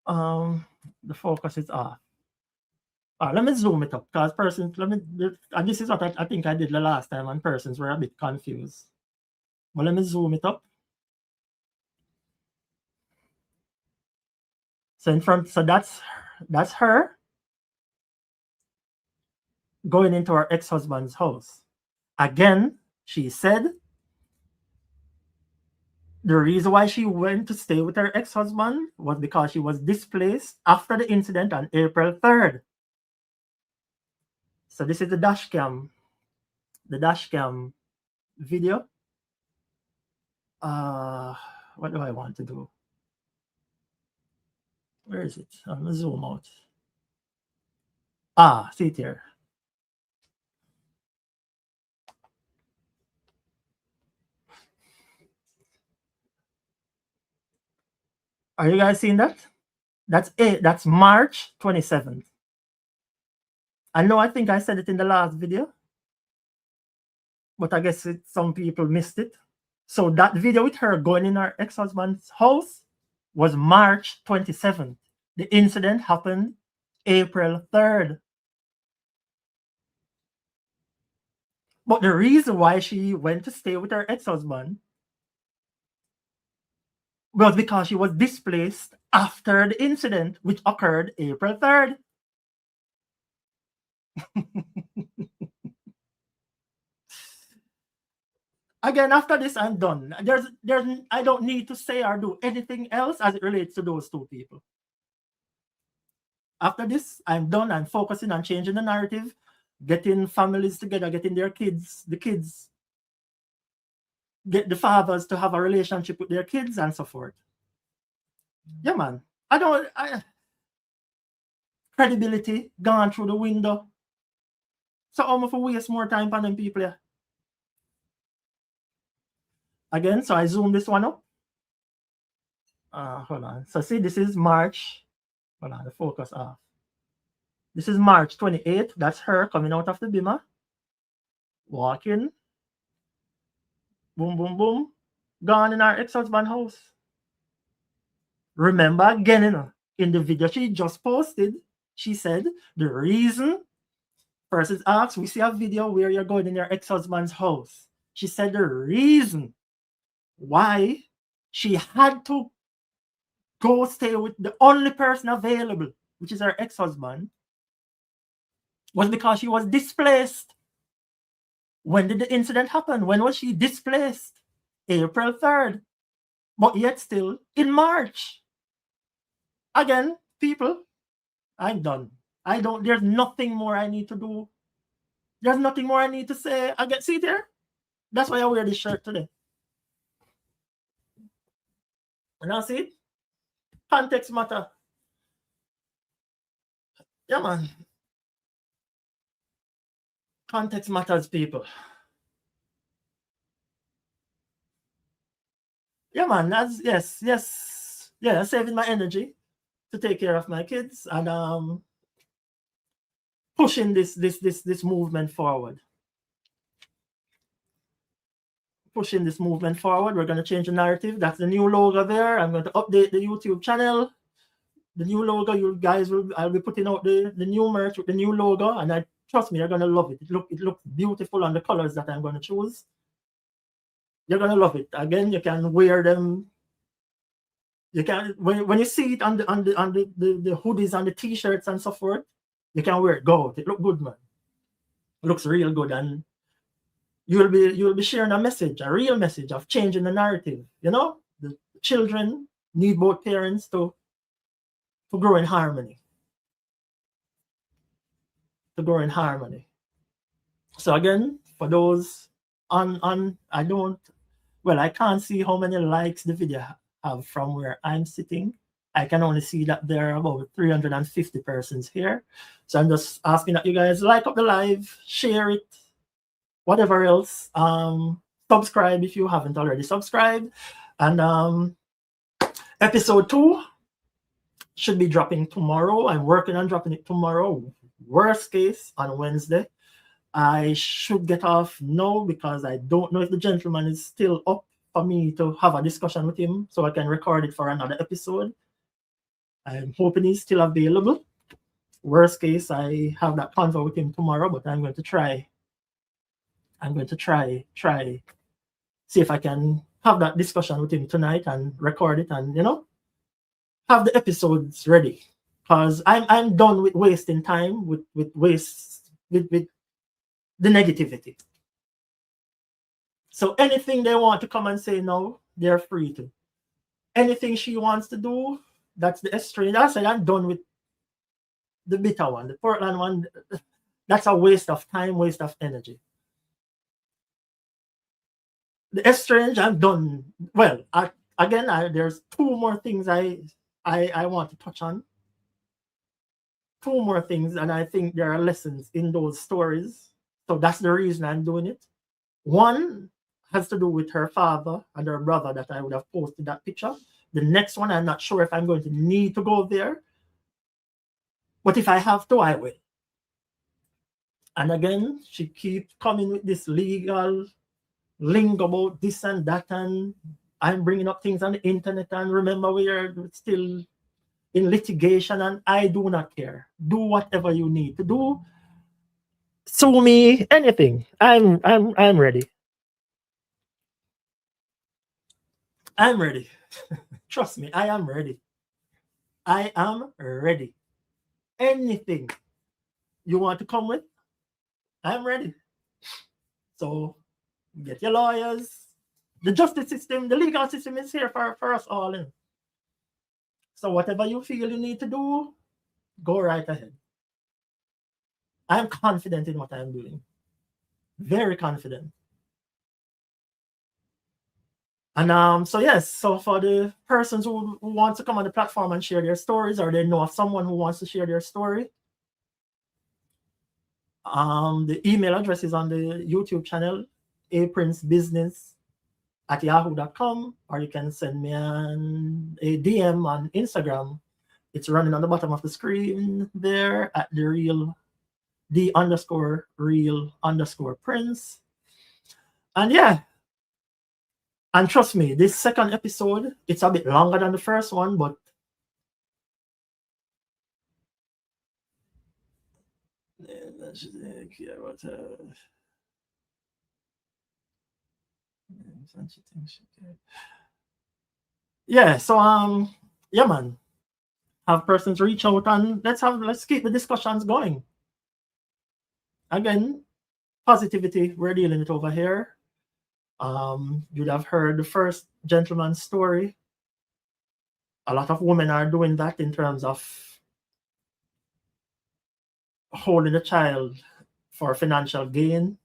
on. The focus is off. Let me zoom it up, because persons, and this is what I think I did the last time, and persons were a bit confused. But let me zoom it up. So in front, so that's her going into her ex-husband's house. Again, she said the reason why she went to stay with her ex-husband was because she was displaced after the incident on April 3rd. So this is the dash cam video. What do I want to do? Where is it? I'm gonna zoom out. See it here. Are you guys seeing that? That's March 27th. I know, I think I said it in the last video, but I guess some people missed it. So that video with her going in her ex-husband's house was March 27th. The incident happened April 3rd. But the reason why she went to stay with her ex-husband was because she was displaced after the incident, which occurred April 3rd. Again, after this, I'm done. I don't need to say or do anything else as it relates to those two people. After this, I'm done. I'm focusing on changing the narrative, getting families together, getting the kids, get the fathers to have a relationship with their kids and so forth. Yeah, man. Credibility gone through the window. So I'm going to waste more time on them people here. Again, so I zoom this one up. Hold on. So see, this is March. Hold on, the focus off. This is March 28th. That's her coming out of the bima. Walking. Boom, boom, boom. Gone in her ex-husband's house. Remember again, in the video she just posted, she said the reason, persons asked, we see a video where you're going in your ex-husband's house. She said the reason why she had to go stay with the only person available, which is her ex-husband, was because she was displaced. When did the incident happen? When was she displaced? April 3rd. But yet still in March. Again, people, I'm done. There's nothing more I need to do. There's nothing more I need to say. Again, see it here? That's why I wear this shirt today. And I see it? Context matter. Yeah, man. Context matters, people. Yeah, man. Yes. Yeah, saving my energy to take care of my kids and pushing this movement forward. Pushing this movement forward. We're going to change the narrative. That's the new logo there. I'm going to update the YouTube channel. The new logo, you guys I'll be putting out the new merch with the new logo, and trust me, you're going to love it. It looks beautiful on the colors that I'm going to choose. You're going to love it. Again, you can wear them. You can, when you see it on the hoodies and the t-shirts and so forth, you can wear it. Go out. It looks good, man. It looks real good, and you'll be sharing a message, a real message of changing the narrative. You know, the children need both parents to grow in harmony. To grow in harmony. So again, for those on I can't see how many likes the video have from where I'm sitting. I can only see that there are about 350 persons here. So I'm just asking that you guys like up the live, share it, whatever else. Subscribe if you haven't already subscribed. And episode 2 should be dropping tomorrow. I'm working on dropping it tomorrow. Worst case on Wednesday. I should get off now because I don't know if the gentleman is still up for me to have a discussion with him so I can record it for another episode. I'm hoping he's still available. Worst case, I have that convo with him tomorrow, but I'm going to try. See if I can have that discussion with him tonight and record it and, have the episodes ready. Because I'm done with wasting time with the negativity. So anything they want to come and say no, they're free to. Anything she wants to do, that's the estranged. I said I'm done with the bitter one, the Portland one. That's a waste of time, waste of energy. The estranged, I'm done. Well, there's 2 more things I want to touch on. 2 more things, and I think there are lessons in those stories. So that's the reason I'm doing it. One has to do with her father and her brother that I would have posted that picture. The next one, I'm not sure if I'm going to need to go there. But if I have to, I will. And again, she keeps coming with this legal lingo about this and that. And I'm bringing up things on the internet. And remember, we are still in litigation. And I do not care. Do whatever you need to do. Sue me, anything. I'm ready. I'm ready. Trust me, I am ready. I am ready. Anything you want to come with, I'm ready. So get your lawyers. The justice system, the legal system is here for us all. So whatever you feel you need to do, go right ahead. I'm confident in what I'm doing. Very confident. And so for the persons who want to come on the platform and share their stories, or they know of someone who wants to share their story, the email address is on the YouTube channel, aprincebusiness@yahoo.com, or you can send me a DM on Instagram. It's running on the bottom of the screen there at the_real_prince. And trust me, this second episode, it's a bit longer than the first one, but man, have persons reach out and let's keep the discussions going. Again, positivity, we're dealing with over here. You'd have heard the first gentleman's story. A lot of women are doing that in terms of holding a child for financial gain.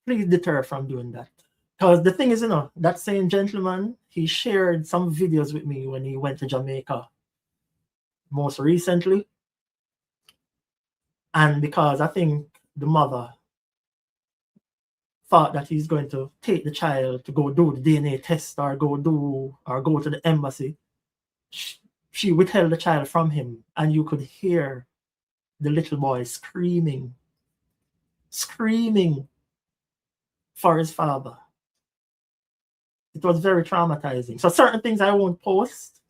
Please deter from doing that. Because the thing is, that same gentleman, he shared some videos with me when he went to Jamaica most recently. And because I think the mother thought that he's going to take the child to go do the DNA test or go to the embassy, she withheld the child from him, and you could hear the little boy screaming for his father. It was very traumatizing. So certain things I won't post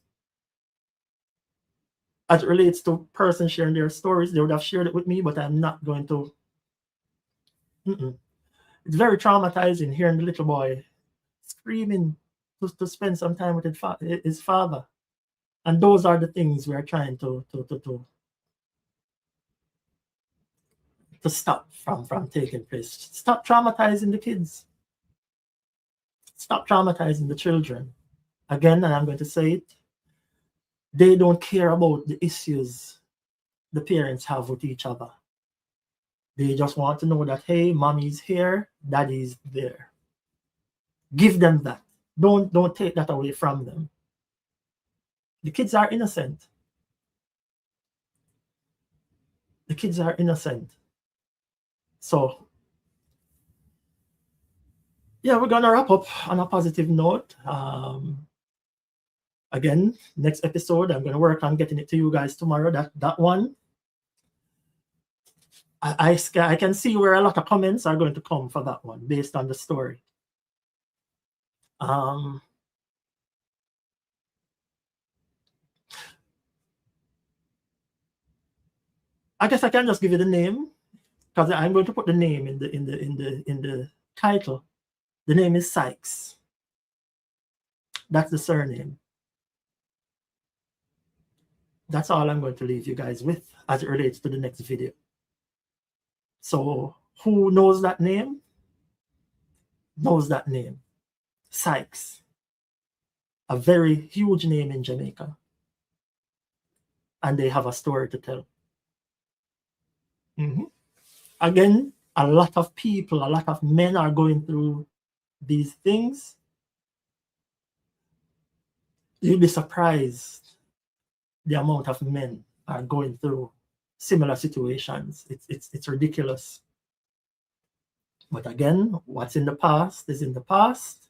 as it relates to persons sharing their stories. They would have shared it with me, but I'm not going to. It's very traumatizing hearing the little boy screaming to spend some time with his father. And those are the things we are trying to stop from taking place. Stop traumatizing the kids. Stop traumatizing the children. again, and I'm going to say it, they don't care about the issues the parents have with each other. They just want to know that, hey, mommy's here, daddy's there. Give them that. Don't take that away from them. The kids are innocent. The kids are innocent. So, yeah, we're gonna wrap up on a positive note. Again, next episode, I'm gonna work on getting it to you guys tomorrow. That one, I can see where a lot of comments are going to come for that one based on the story. I guess I can just give you the name because I'm going to put the name in the title. The name is Sykes. That's the surname. That's all I'm going to leave you guys with as it relates to the next video. So who knows that name? Knows that name. Sykes. A very huge name in Jamaica. And they have a story to tell. Again, a lot of people, a lot of men are going through these things. You'll be surprised the amount of men are going through similar situations. It's ridiculous. But again, what's in the past is in the past.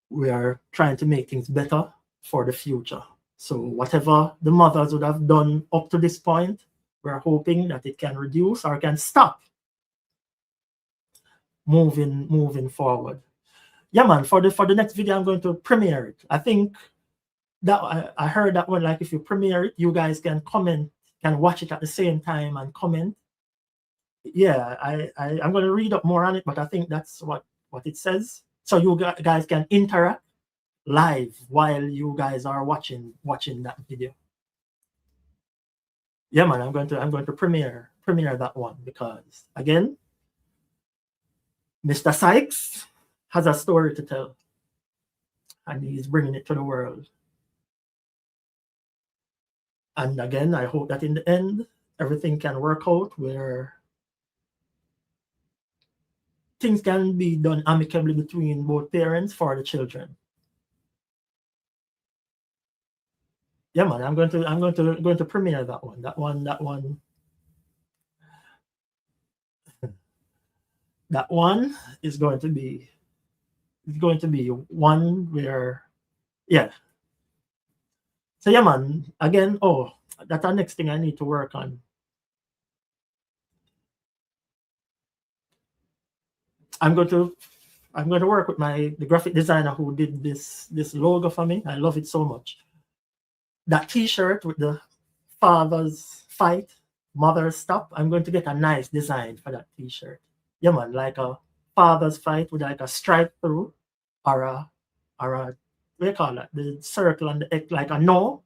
We are trying to make things better for the future. So whatever the mothers would have done up to this point, we're hoping that it can reduce or can stop moving forward. Yeah, man, for the next video, I'm going to premiere it. I think that I heard that one, like if you premiere it, you guys can comment, can watch it at the same time and comment. Yeah, I'm going to read up more on it, but I think that's what it says. So you guys can interact live while you guys are watching that video. Yeah, man, I'm going to premiere that one because again, Mr. Sykes has a story to tell, and he's bringing it to the world. And again, I hope that in the end, everything can work out where things can be done amicably between both parents for the children. Yeah, man, I'm going to premiere that one. That one is going to be one where, yeah. So yeah, man. Again, that's our next thing I need to work on. I'm going to work with the graphic designer who did this logo for me. I love it so much. That T-shirt with the fathers fight, mothers stop. I'm going to get a nice design for that T-shirt. Yeah, man, like a fathers fight with like a stripe through, or a what do you call that? The circle and the X, like a no,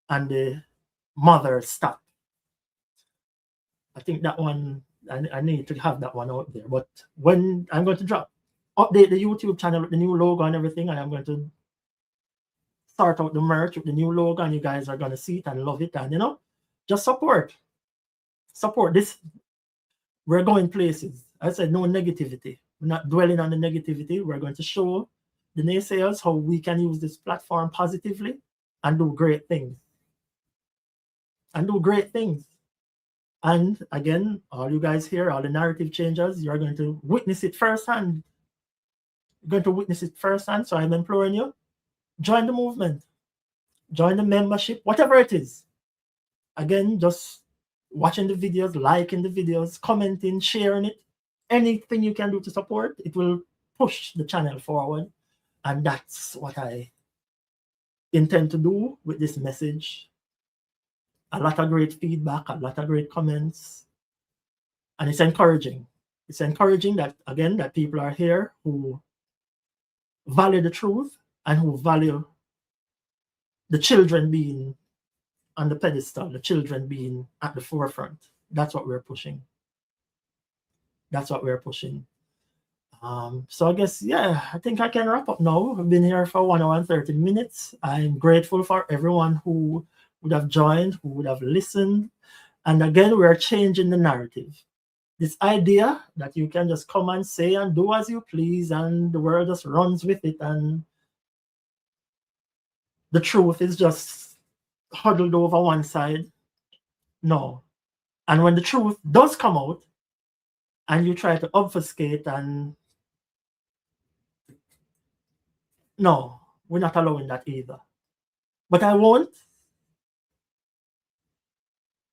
and the mother stop. I think that one, I need to have that one out there. But when I'm going to update the YouTube channel with the new logo and everything, and I'm going to sort out the merch with the new logo, and you guys are going to see it and love it, and just support this. We're going places. I said no negativity. We're not dwelling on the negativity. We're going to show the naysayers how we can use this platform positively and do great things. And again, all you guys here, all the narrative changers, you're going to witness it firsthand. So I'm imploring you, join the movement, join the membership, whatever it is. Again, just watching the videos, liking the videos, commenting, sharing it. Anything you can do to support, it will push the channel forward. And that's what I intend to do with this message. A lot of great feedback, a lot of great comments. And it's encouraging. It's encouraging that, again, that people are here who value the truth and who value the children being on the pedestal, the children being at the forefront. That's what we're pushing. So I guess, yeah, I think I can wrap up now. I've been here for 1 hour and 30 minutes. I'm grateful for everyone who would have joined, who would have listened. And again, we're changing the narrative. This idea that you can just come and say and do as you please, and the world just runs with it, and the truth is just huddled over one side. No. And when the truth does come out, and you try to obfuscate, and no, we're not allowing that either. But I won't.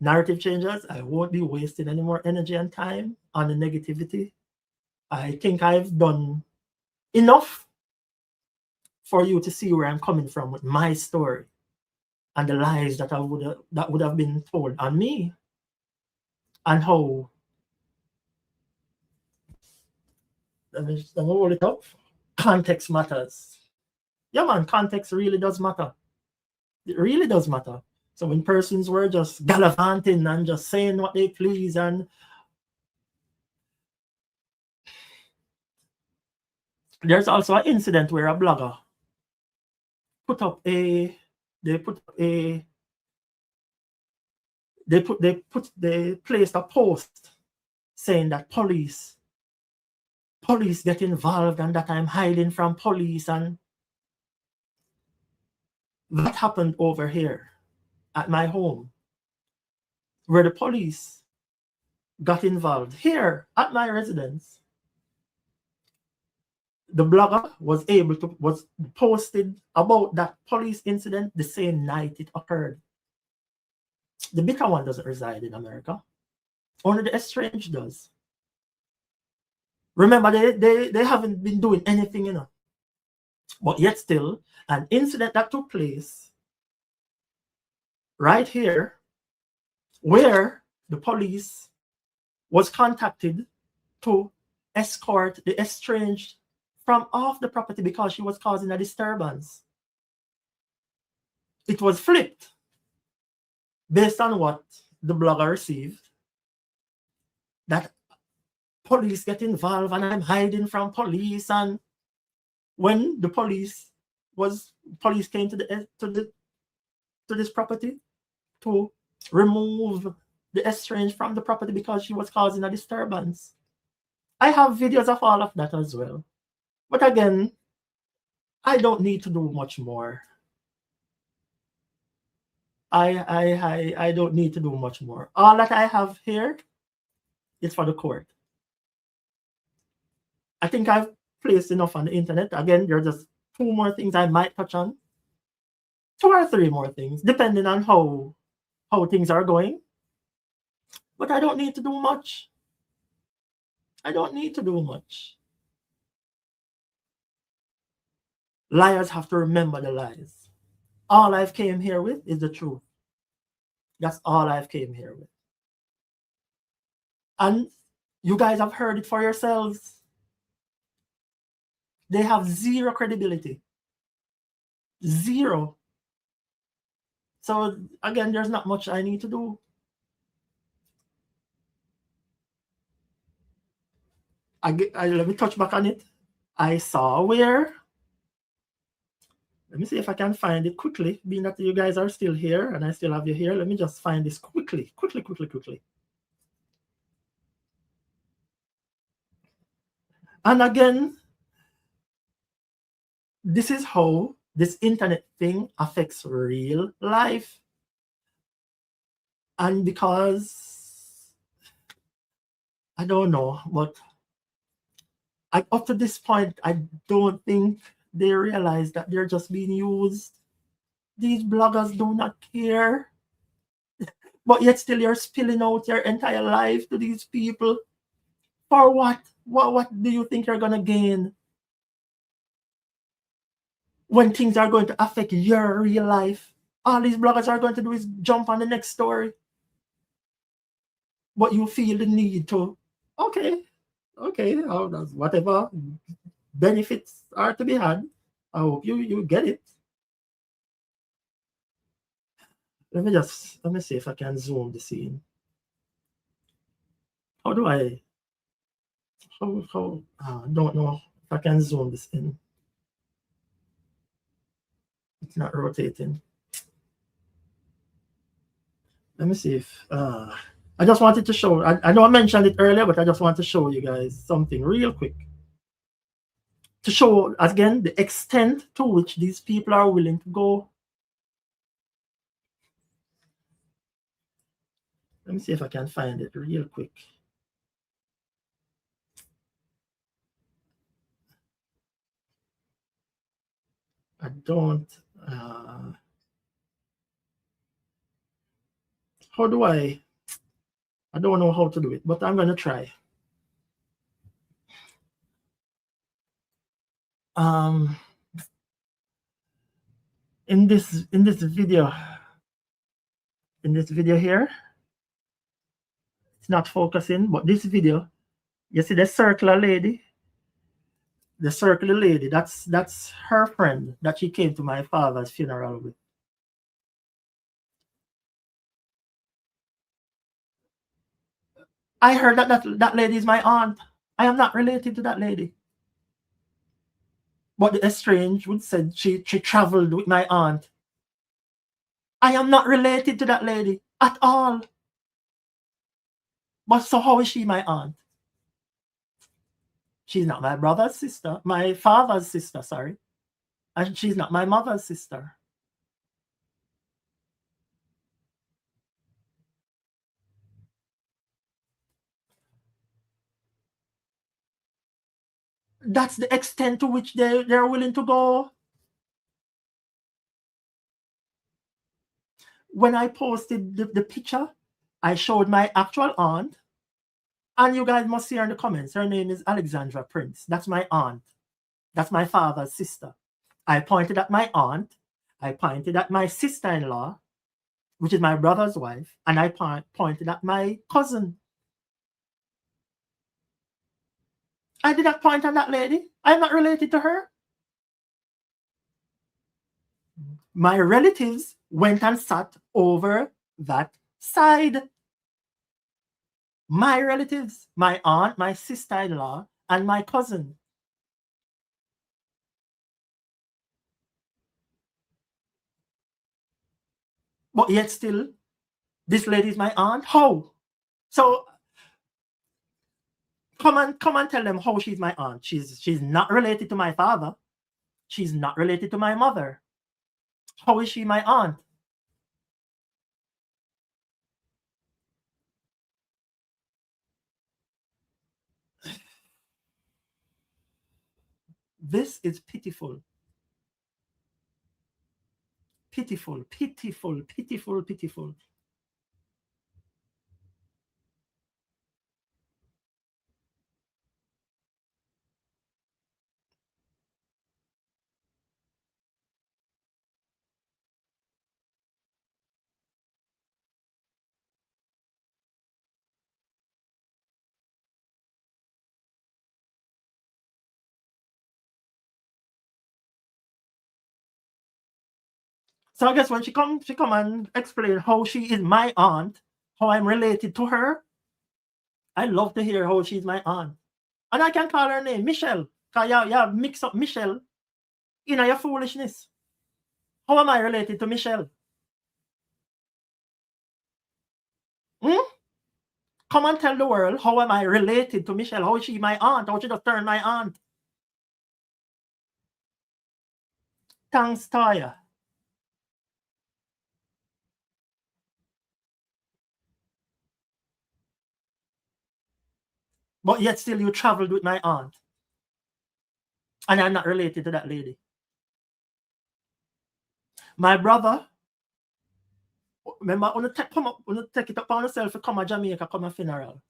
Narrative changes. I won't be wasting any more energy and time on the negativity. I think I've done enough for you to see where I'm coming from with my story and the lies that would have been told on me, and how. Let me hold it up. Context matters. Yeah, man, context really does matter. It really does matter. So when persons were just gallivanting and just saying what they please, and there's also an incident where a blogger put up a they placed a post saying that police get involved and that I'm hiding from police, and that happened over here at my home, where the police got involved here at my residence. The blogger was posted about that police incident the same night it occurred. The bitter one doesn't reside in America. Only the estranged does. Remember, they haven't been doing anything, you know. But yet still, an incident that took place right here, where the police was contacted to escort the estranged from off the property because she was causing a disturbance. It was flipped based on what the blogger received, that police get involved and I'm hiding from police. And when the police came to this property to remove the estranged from the property because she was causing a disturbance. I have videos of all of that as well. But again, I don't need to do much more. I don't need to do much more. All that I have here is for the court. I think I've placed enough on the internet. Again, there are just 2 more things I might touch on. 2 or 3 more things, depending on how things are going. But I don't need to do much. I don't need to do much. Liars have to remember the lies. All I've came here with is the truth. That's all I've came here with. And you guys have heard it for yourselves. They have zero credibility. Zero. So again, there's not much I need to do. Let me touch back on it. I saw where. Let me see if I can find it quickly, being that you guys are still here and I still have you here. Let me just find this quickly. And again, this is how this internet thing affects real life. And because, I don't know, but up to this point, I don't think they realize that they're just being used. These bloggers do not care. But yet still you're spilling out your entire life to these people. For what? What do you think you're going to gain? When things are going to affect your real life, all these bloggers are going to do is jump on the next story. But you feel the need to, okay, whatever benefits are to be had, I hope you get it. Let me see if I can zoom the scene. How do I don't know if I can zoom this in. It's not rotating. Let me see if I just wanted to show. I know I mentioned it earlier, but I just want to show you guys something real quick to show again the extent to which these people are willing to go. Let me see if I can find it real quick. I don't. How do I? I don't know how to do it, but I'm gonna try. In this video here, it's not focusing, but this video, you see the circular lady, that's her friend that she came to my father's funeral with. I heard that lady is my aunt. I am not related to that lady. But the estranged would said she traveled with my aunt. I am not related to that lady at all. But so how is she my aunt? She's not my brother's sister, my father's sister, sorry. And she's not my mother's sister. That's the extent to which they're willing to go. When I posted the picture, I showed my actual aunt. And you guys must see her in the comments. Her name is Alexandra Prince. That's my aunt. That's my father's sister. I pointed at my aunt. I pointed at my sister-in-law, which is my brother's wife. And I pointed at my cousin. I did not point at that lady. I'm not related to her. My relatives went and sat over that side. My relatives, my aunt, my sister-in-law, and my cousin. But yet still, this lady is my aunt. How? So come and tell them how she's my aunt. She's not related to my father. She's not related to my mother. How is she my aunt? This is pitiful. Pitiful, pitiful, pitiful, pitiful. So I guess when she come and explain how she is my aunt, how I'm related to her, I love to hear how she's my aunt. And I can call her name, Michelle. Because you mix up Michelle in your foolishness. How am I related to Michelle? Come and tell the world, how am I related to Michelle? How is she my aunt? How she just turned my aunt? Thanks, Taya. But yet still you traveled with my aunt. And I'm not related to that lady. My brother, remember, when you take it upon yourself to come to Jamaica, come a funeral.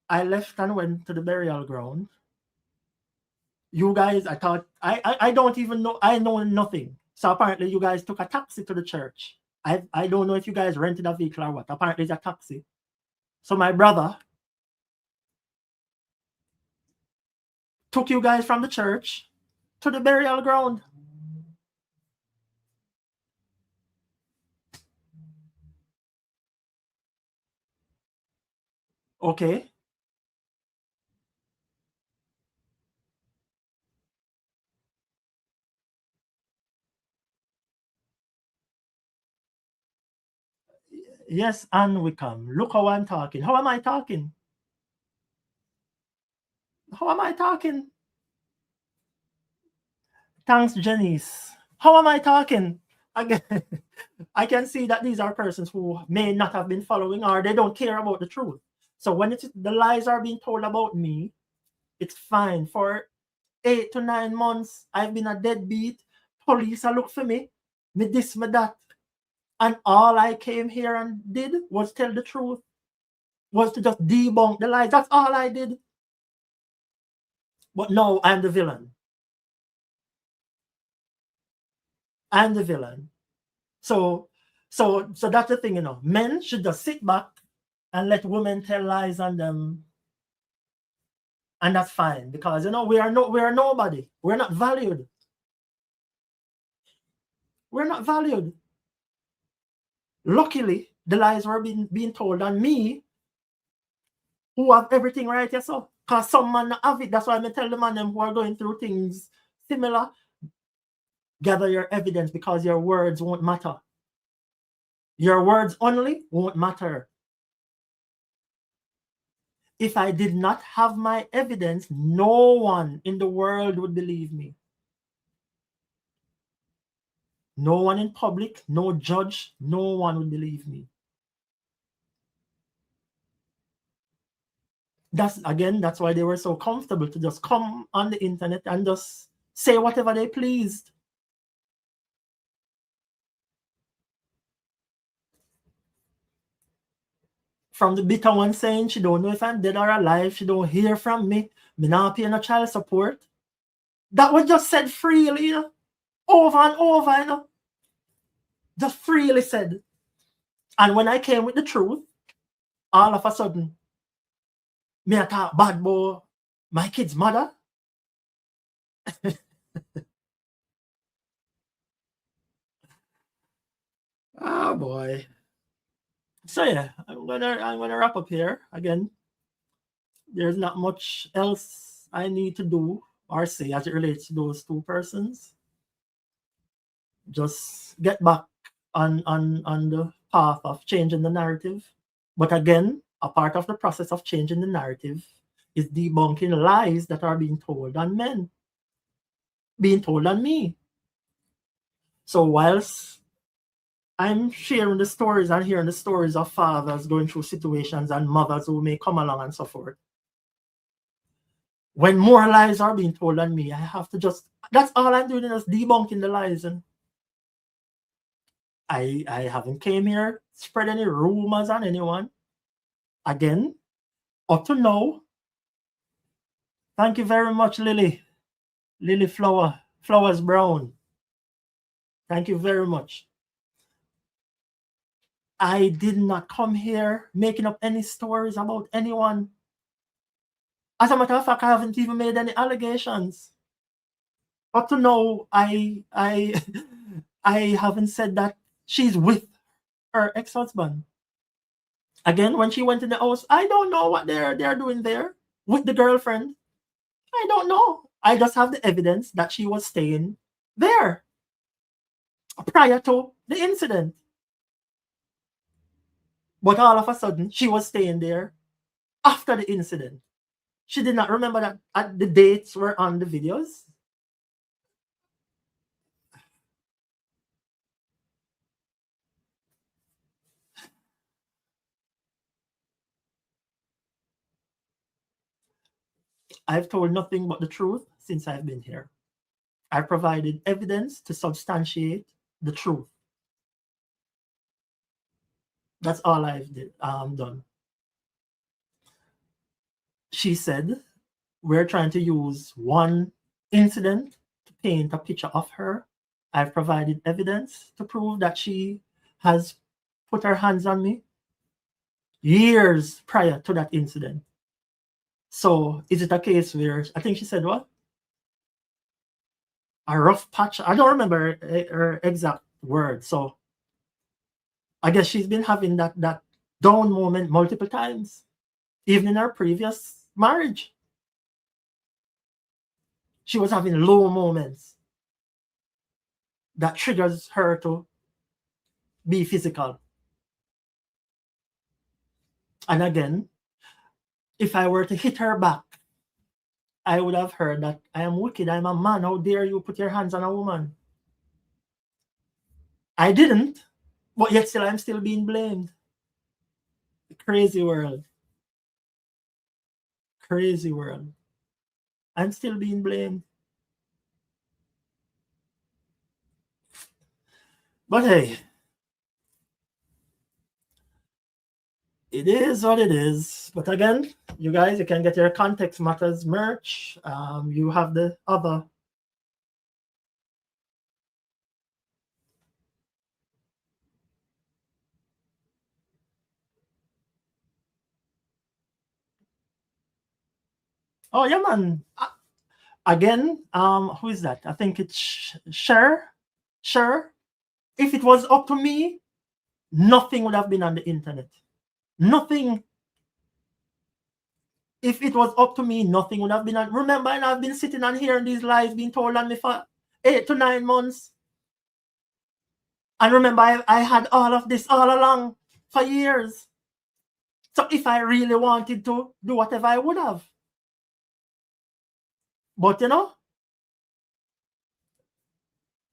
I left and went to the burial ground. You guys, I thought, I don't even know, I know nothing. So apparently you guys took a taxi to the church. I don't know if you guys rented a vehicle or what. Apparently it's a taxi. So my brother took you guys from the church to the burial ground. Okay. Yes, and Wickham. Look how I'm talking. How am I talking? How am I talking? Thanks, Janice. How am I talking? Again, I can see that these are persons who may not have been following or they don't care about the truth. So when the lies are being told about me, it's fine. For 8 to 9 months, I've been a deadbeat. Police are look for me. Me this, me that. And all I came here and did was tell the truth. Was to just debunk the lies. That's all I did. But no, I'm the villain. I'm the villain. So that's the thing, Men should just sit back and let women tell lies on them, and that's fine because we are nobody. We're not valued. We're not valued. Luckily, the lies were being told on me, who have everything right here. So, because some man have it, that's why I tell the man them who are going through things similar. Gather your evidence because your words won't matter. Your words only won't matter. If I did not have my evidence, no one in the world would believe me. No one in public, no judge, no one would believe me. That's why they were so comfortable to just come on the internet and just say whatever they pleased. From the bitter one saying she don't know if I'm dead or alive, she don't hear from me not paying no child support. That was just said freely, over and over, just freely said. And when I came with the truth, all of a sudden, me I talk bad about my kid's mother. Oh boy. So yeah, I'm gonna wrap up here. Again, there's not much else I need to do or say as it relates to those two persons. Just get back on the path of changing the narrative. But again, a part of the process of changing the narrative is debunking lies that are being told on men, being told on me. So whilst I'm sharing the stories and hearing the stories of fathers going through situations and mothers who may come along and so forth, when more lies are being told on me, I have to that's all I'm doing is debunking the lies. And I haven't came here spread any rumors on anyone. Again, up to now, thank you very much, Lily Flowers Brown. Thank you very much. I did not come here making up any stories about anyone. As a matter of fact, I haven't even made any allegations. Up to now, I haven't said that she's with her ex-husband. Again, when she went in the house, I don't know what they're doing there with the girlfriend. I don't know. I just have the evidence that she was staying there prior to the incident. But all of a sudden, she was staying there after the incident. She did not remember that the dates were on the videos. I've told nothing but the truth since I've been here. I provided evidence to substantiate the truth. That's all I've done. She said, we're trying to use one incident to paint a picture of her. I've provided evidence to prove that she has put her hands on me years prior to that incident. So is it a case where, I think she said what? A rough patch? I don't remember her exact word. So I guess she's been having that down moment multiple times. Even in her previous marriage, she was having low moments that triggers her to be physical. And again, if I were to hit her back, I would have heard that I am wicked, I'm a man, how dare you put your hands on a woman? I didn't, but yet still I'm still being blamed. Crazy world. Crazy world. I'm still being blamed. But hey, it is what it is. But again, you guys, you can get your Context Matters merch. You have the other. Oh yeah, man. Again, who is that? I think it's Cher. Cher. If it was up to me, nothing would have been on the internet. Nothing. If it was up to me, nothing would have been on. Remember, and I've been sitting and hearing these lies being told on me for 8 to 9 months. And remember, I had all of this all along for years. So if I really wanted to do whatever, I would have. But you know,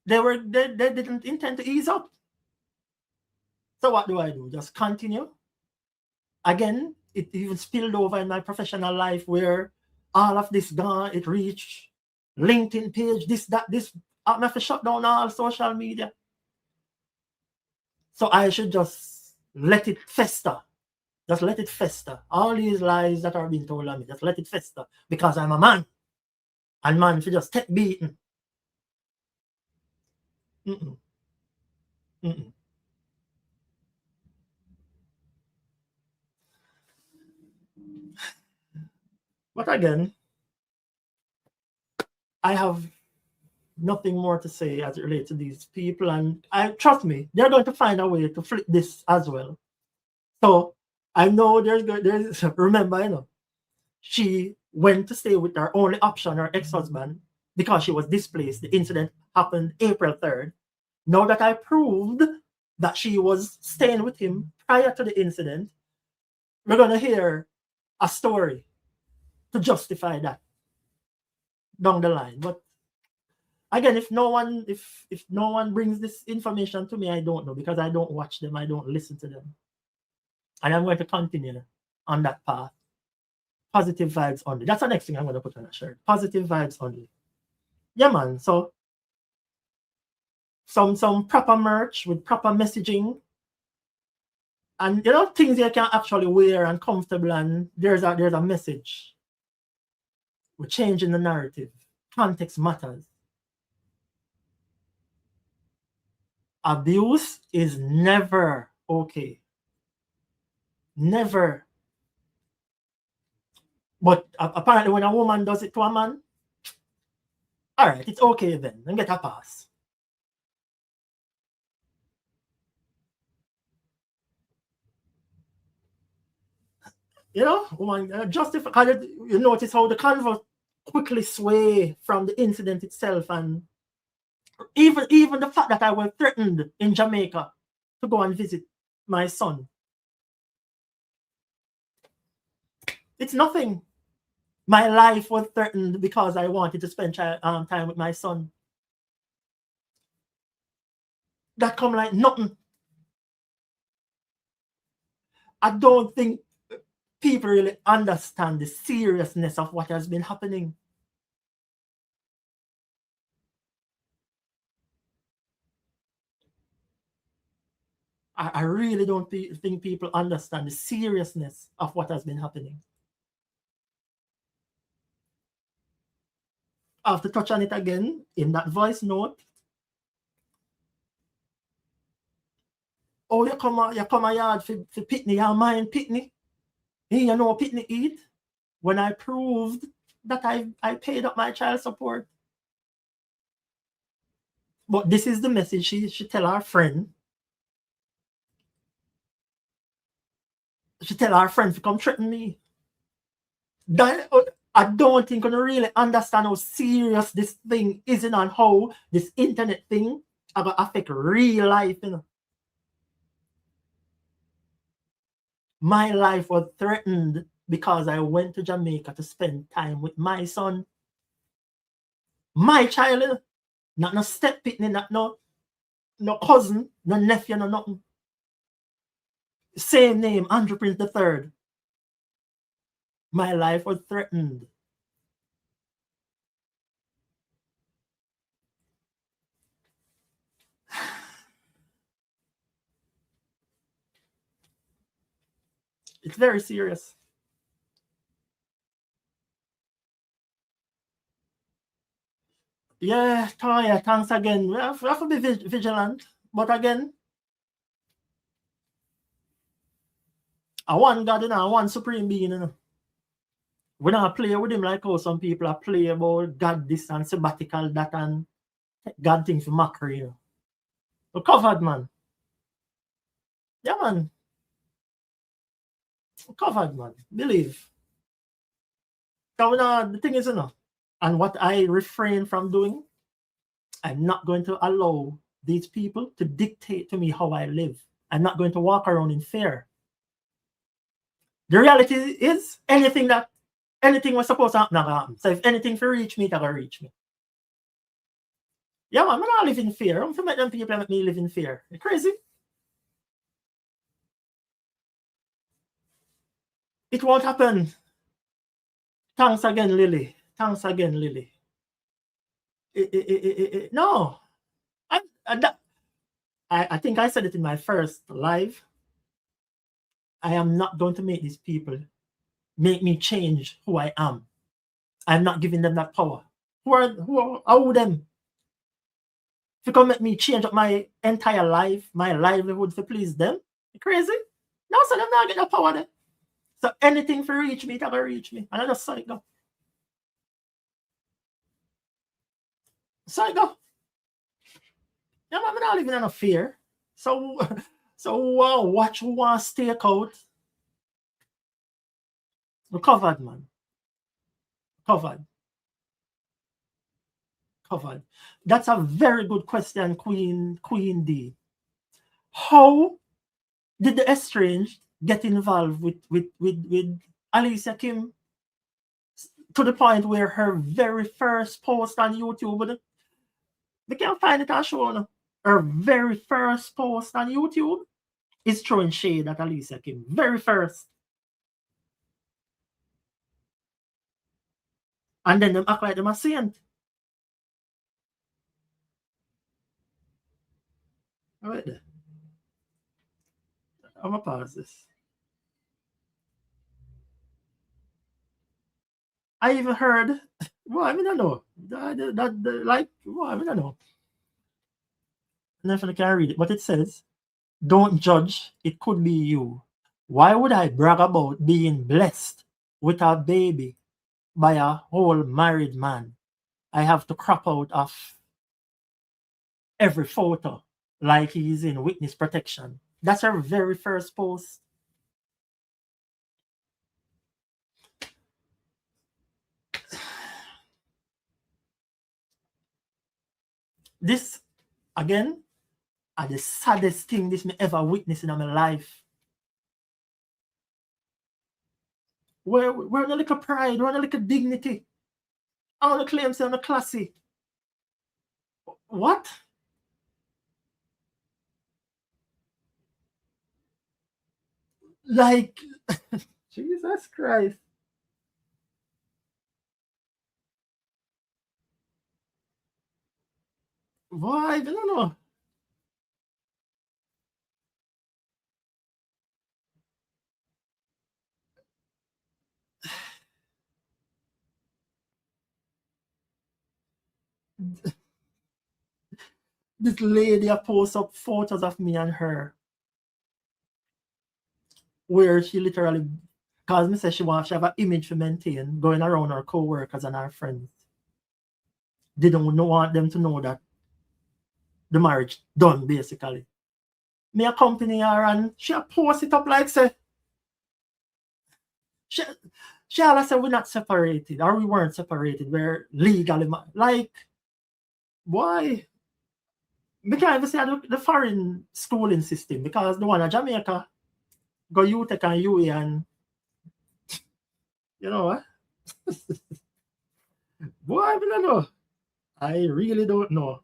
they didn't intend to ease up. So what do? Just continue. Again, it even spilled over in my professional life where all of this gone, it reached LinkedIn page, this. I have to shut down all social media. So I should just let it fester. Just let it fester. All these lies that are being told on me, just let it fester. Because I'm a man. And man, if you just take beating. Mm-mm. Mm-mm. But again, I have nothing more to say as it relates to these people. And I trust me, they're going to find a way to flip this as well. So I know there's remember, you know, she went to stay with her only option, her ex-husband, because she was displaced. The incident happened April 3rd. Now that I proved that she was staying with him prior to the incident, we're going to hear a story to justify that down the line. But again, if no one brings this information to me, I don't know, because I don't watch them, I don't listen to them. And I'm going to continue on that path. Positive vibes only. That's the next thing I'm going to put on a shirt. Positive vibes only. Yeah, man. So some proper merch with proper messaging, and you know, things you can actually wear and comfortable, and there's a message. We're changing the narrative. Context matters. Abuse is never okay. Never. But apparently when a woman does it to a man, all right, it's okay then. Then get a pass. You know, woman, justify. You notice how the convo quickly sway from the incident itself, and even the fact that I was threatened in Jamaica to go and visit my son. It's nothing. My life was threatened because I wanted to spend time with my son. That come like nothing. I don't think people really understand the seriousness of what has been happening. I really don't think people understand the seriousness of what has been happening. I have to touch on it again in that voice note. Oh, you come a yard for pitney, you mind pitney? You know pitney eat? When I proved that I paid up my child support. But this is the message she tell her friend. She tell her friend to come threaten me. That, I don't think I really understand how serious this thing is and how this internet thing gonna affect real life, you know. My life was threatened because I went to Jamaica to spend time with my son. My child, you know. Not no step pitney, not no cousin, no nephew, no nothing. Same name, Andrew Prince the Third. My life was threatened. It's very serious. Yeah, Toya, thanks again. We have to be vigilant. But again, I want God, you know, I want supreme being, you know. We don't play with him like how some people are play about God this and sabbatical that and God things for mockery, you know. We're covered, man. Yeah, man. We're covered, man. Believe. So, you know, the thing is, you know, and what I refrain from doing, I'm not going to allow these people to dictate to me how I live. I'm not going to walk around in fear. The reality is anything was supposed to happen. So if anything for reach me, that'll reach me. Yeah, man, I'm not live in fear. I'm make them people make me live in fear. You're crazy. It won't happen. Thanks again, Lily. Thanks again, Lily. No. I think I said it in my first live. I am not going to make these people make me change who I am. I'm not giving them that power. How are them? If you can make me change up my entire life, my livelihood to please them, you crazy? No, so them not get that power then. So anything for reach me, it will reach me. And I just saw it go. So it go. Yeah, man, I'm not living in a fear. So watch who want to stake out. We're covered, man. Covered. Covered. That's a very good question, Queen D. How did the estranged get involved with Alicia Kim to the point where her very first post on YouTube, we can't find it on show now. Her very first post on YouTube is throwing shade at Alicia Kim. Very first. And then them act like them a saint. All right there. I'm gonna pause this. I even heard, well, I mean, I don't know. Like, well, I mean, I don't know. Never can read it, but it says, don't judge, it could be you. Why would I brag about being blessed with a baby by a whole married man? I have to crop out of every photo like he's in witness protection. That's her very first post. This, again, are the saddest thing this me ever witnessed in my life. We're in a little pride, we're in a little dignity. I want to claim say I'm a classy. What? Like, Jesus Christ. Why? I don't know. This lady posts up photos of me and her where she literally, because me say she have an image to maintain going around her co-workers and her friends. Didn't want them to know that the marriage done basically. Me accompany her and she post it up like say she Shala said we're not separated, or we weren't separated. We're legally like, why? We can't even say the foreign schooling system, because the one in Jamaica go UTech and UE, and you know what? Boy, I don't know. I really don't know.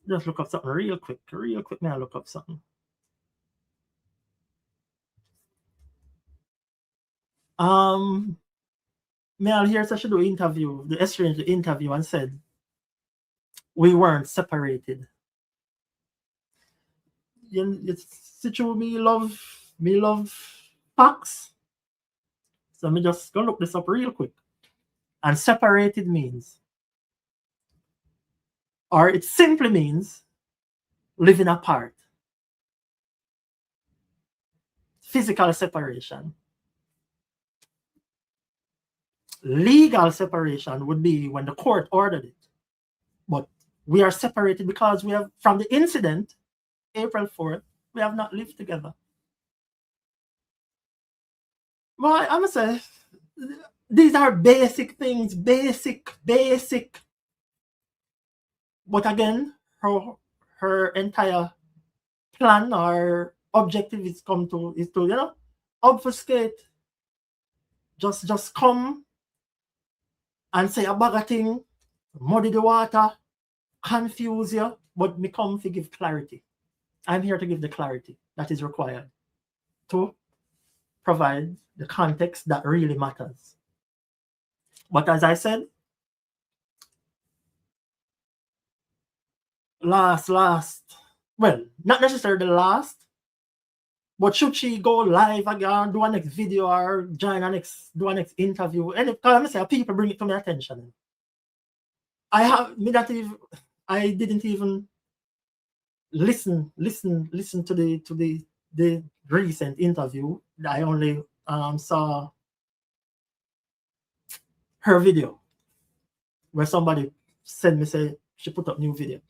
Just look up something real quick. Real quick, man. Look up something. Mel here said she do interview, the Estranged interview, and said we weren't separated. It's true, me love facts. So me just go look this up real quick. And separated means, or it simply means living apart. Physical separation. Legal separation would be when the court ordered it. But we are separated because we have, from the incident, April 4th, we have not lived together. Well, I must say, these are basic things, basic. But again, her entire plan or objective is to obfuscate. Just come and say a bag of thing, muddy the water, confuse you, but me come to give clarity. I'm here to give the clarity that is required to provide the context that really matters. But as I said, last, well, not necessarily the last, but should she go live again, do a next video, or do a next interview? And because I say people bring it to my attention. I didn't even listen to the recent interview. I only saw her video where somebody sent me, say she put up new video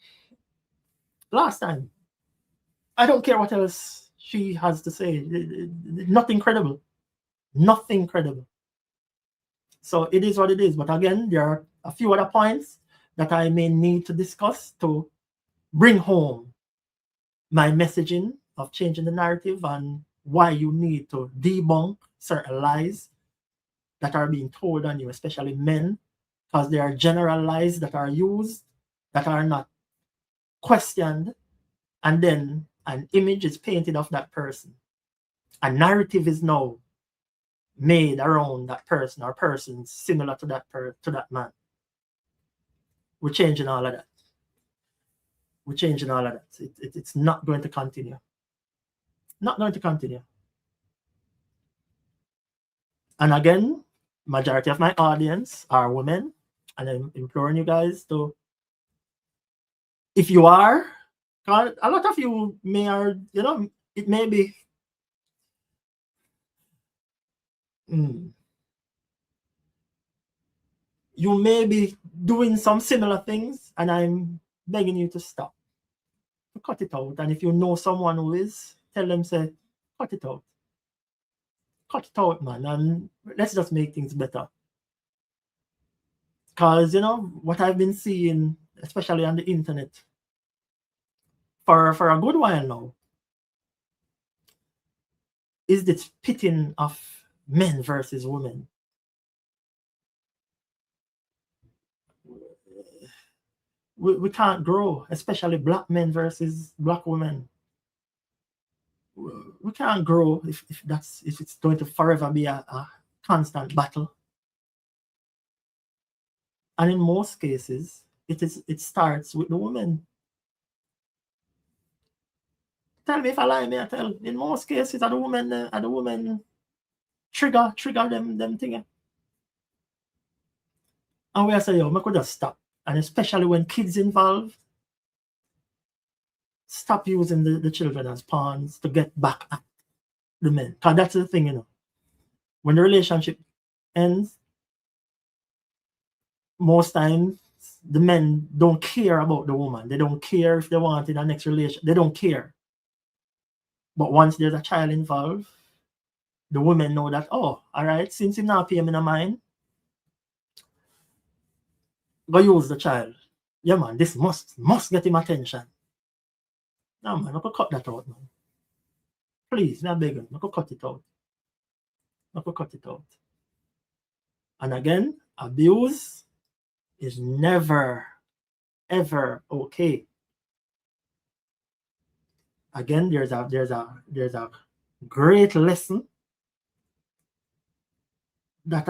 last time. I don't care what else she has to say. Nothing credible. So it is what it is. But again, there are a few other points that I may need to discuss to bring home my messaging of changing the narrative and why you need to debunk certain lies that are being told on you, especially men, because they are general lies that are used, that are not questioned, and then an image is painted of that person. A narrative is now made around that person or persons similar to that man. We're changing all of that. It's not going to continue. Not going to continue. And again, majority of my audience are women, and I'm imploring you guys to, if you are, because a lot of you it may be you may be doing some similar things, and I'm begging you to stop. Cut it out. And if you know someone who is, tell them, say, cut it out. Cut it out, man, and let's just make things better. Because, what I've been seeing, especially on the internet, for a good while now, is this pitting of men versus women. We can't grow, especially black men versus black women. We can't grow if it's going to forever be a constant battle. And in most cases, it starts with the woman. Tell me if I lie, me I tell. In most cases, are the women trigger them thing. And we say, yo, I could just stop and especially when kids involved, stop using the children as pawns to get back at the men. Because that's the thing, you know. When the relationship ends, most times the men don't care about the woman. They don't care if they want in the next relation. They don't care. But once there's a child involved, the women know that, oh, all right, since he's not paying me no mind, go use the child. Yeah, man, this must get him attention. No, man, I could cut that out, man. Please, I beg you, I could cut it out. I could cut it out. And again, abuse is never, ever okay. Again, there's a great lesson that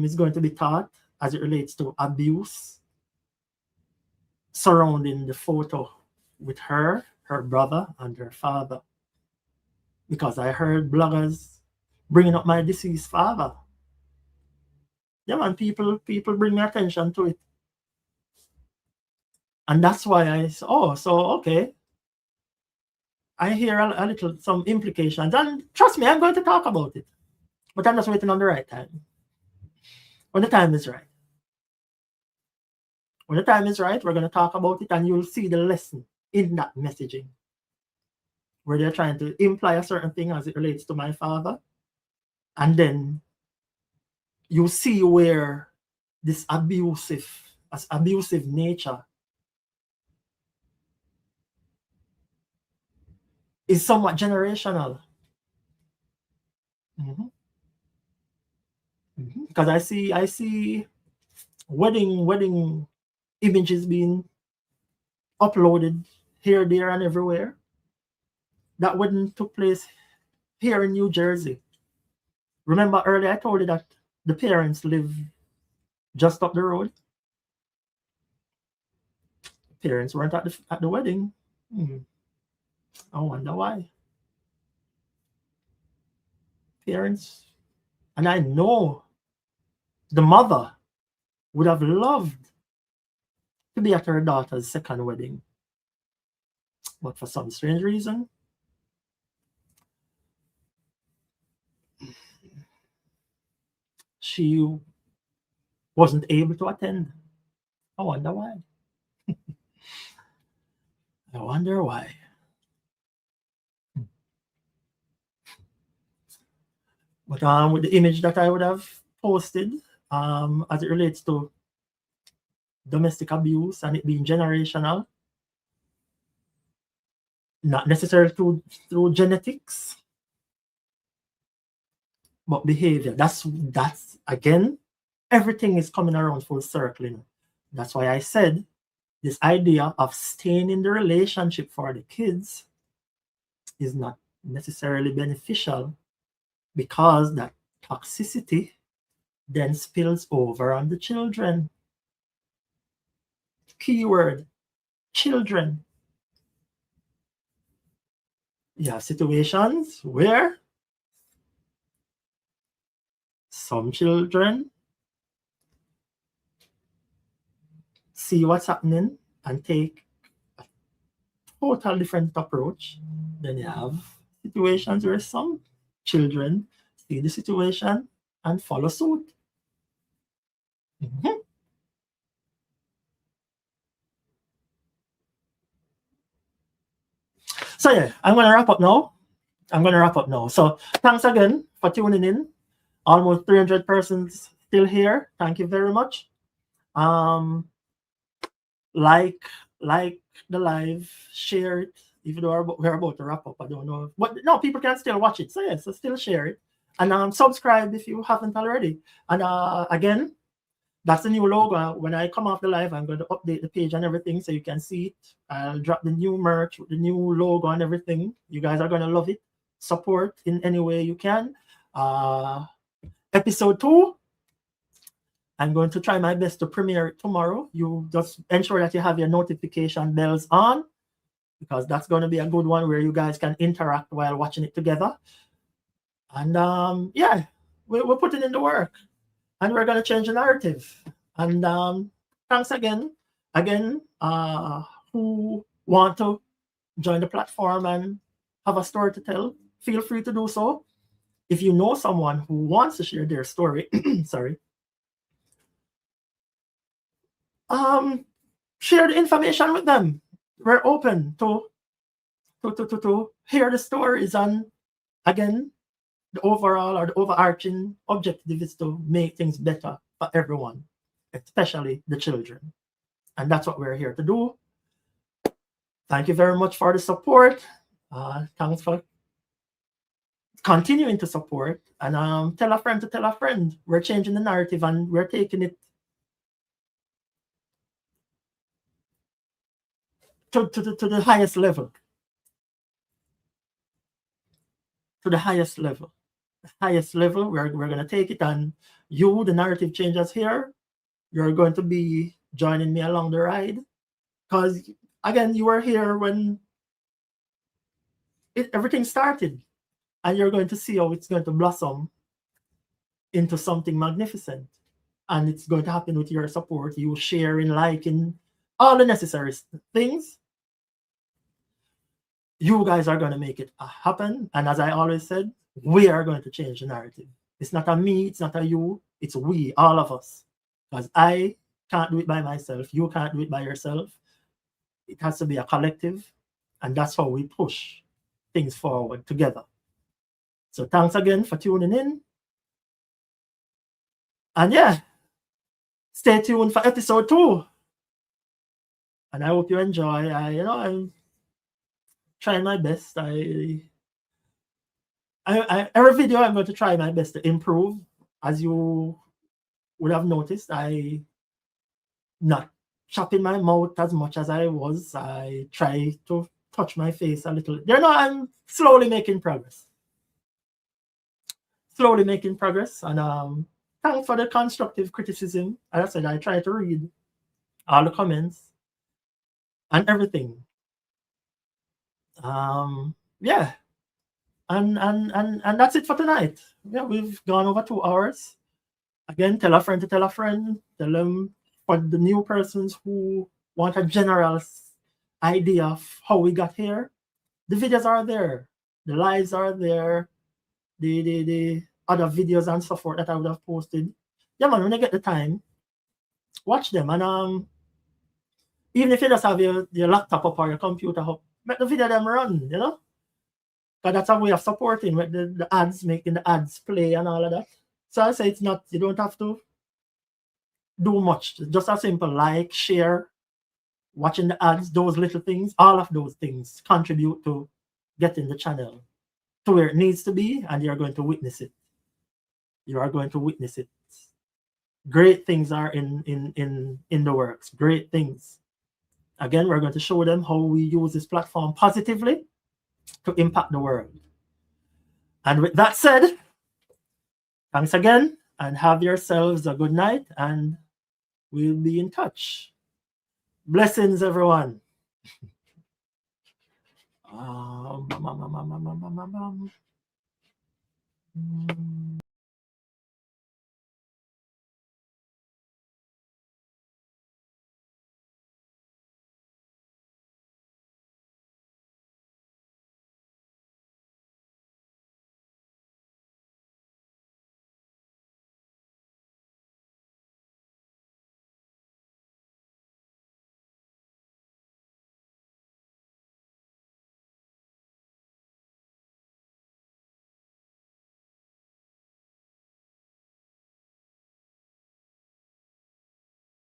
is going to be taught as it relates to abuse surrounding the photo with her brother, and her father. Because I heard bloggers bringing up my deceased father. Yeah, man, people bring my attention to it. And that's why I said, oh, so okay. I hear a little, some implications. And trust me, I'm going to talk about it. But I'm just waiting on the right time. When the time is right. When the time is right, we're going to talk about it, and you'll see the lesson in that messaging, where they're trying to imply a certain thing as it relates to my father. And then you see where this abusive nature is somewhat generational. Because I see wedding images being uploaded here, there, and everywhere. That wedding took place here in New Jersey. Remember earlier I told you that the parents live just up the road. Parents weren't at the wedding. I wonder why. Parents, and I know the mother would have loved to be at her daughter's second wedding. But for some strange reason, she wasn't able to attend. I wonder why. I wonder why. But with the image that I would have posted, as it relates to domestic abuse and it being generational, not necessarily through genetics, but behavior. That's again, everything is coming around full circling. That's why I said this idea of staying in the relationship for the kids is not necessarily beneficial, because that toxicity then spills over on the children. Keyword, children. Yeah, situations where some children see what's happening and take a total different approach. Then you have situations where some children see the situation and follow suit. So yeah, I'm going to wrap up now. So thanks again for tuning in. Almost 300 persons still here. Thank you very much. Like the live, share it. Even though we're about to wrap up, I don't know. But no, people can still watch it. So yes, so still share it. And subscribe if you haven't already. And again, that's the new logo. When I come off the live, I'm going to update the page and everything so you can see it. I'll drop the new merch with the new logo and everything. You guys are going to love it. Support in any way you can. Episode 2, I'm going to try my best to premiere it tomorrow. You just ensure that you have your notification bells on, because that's going to be a good one where you guys can interact while watching it together. And yeah, we're putting in the work. And we're going to change the narrative. And thanks again. Again, who want to join the platform and have a story to tell, feel free to do so. If you know someone who wants to share their story, sorry, share the information with them. We're open to hear the stories, and again, the overall or the overarching objective is to make things better for everyone, especially the children. And that's what we're here to do. Thank you very much for the support. Thanks for continuing to support. And tell a friend to tell a friend. We're changing the narrative and we're taking it to the highest level. To the highest level. The highest level, we're going to take it. And you, the narrative changers here, you're going to be joining me along the ride. Because, again, you were here when everything started. And you're going to see how it's going to blossom into something magnificent. And it's going to happen with your support, you sharing, liking, all the necessary things. You guys are going to make it happen. And as I always said, we are going to change the narrative. It's not a me, it's not a you, it's we, all of us. Because I can't do it by myself. You can't do it by yourself. It has to be a collective. And that's how we push things forward together. So thanks again for tuning in. And yeah, stay tuned for episode 2. And I hope you enjoy. I'm trying my best. Every video I'm going to try my best to improve. As you would have noticed, I not chopping my mouth as much as I was. I try to touch my face a little. I'm slowly making progress. And thanks for the constructive criticism. As I said, I try to read all the comments and everything. Yeah. And that's it for tonight. Yeah, we've gone over 2 hours. Again, tell a friend to tell a friend. Tell them, for the new persons who want a general idea of how we got here. The videos are there. The lives are there. The other videos and so forth that I would have posted. Yeah, man, when you get the time, watch them. And even if you just have your laptop up or your computer up, make the video them run, Because that's a way of supporting with the ads, making the ads play and all of that. So I say you don't have to do much. Just a simple like, share, watching the ads, those little things, all of those things contribute to getting the channel to where it needs to be, and you're going to witness it. You are going to witness it. Great things are in the works. Great things. Again, we're going to show them how we use this platform positively to impact the world. And with that said, thanks again, and have yourselves a good night, and we'll be in touch. Blessings, everyone.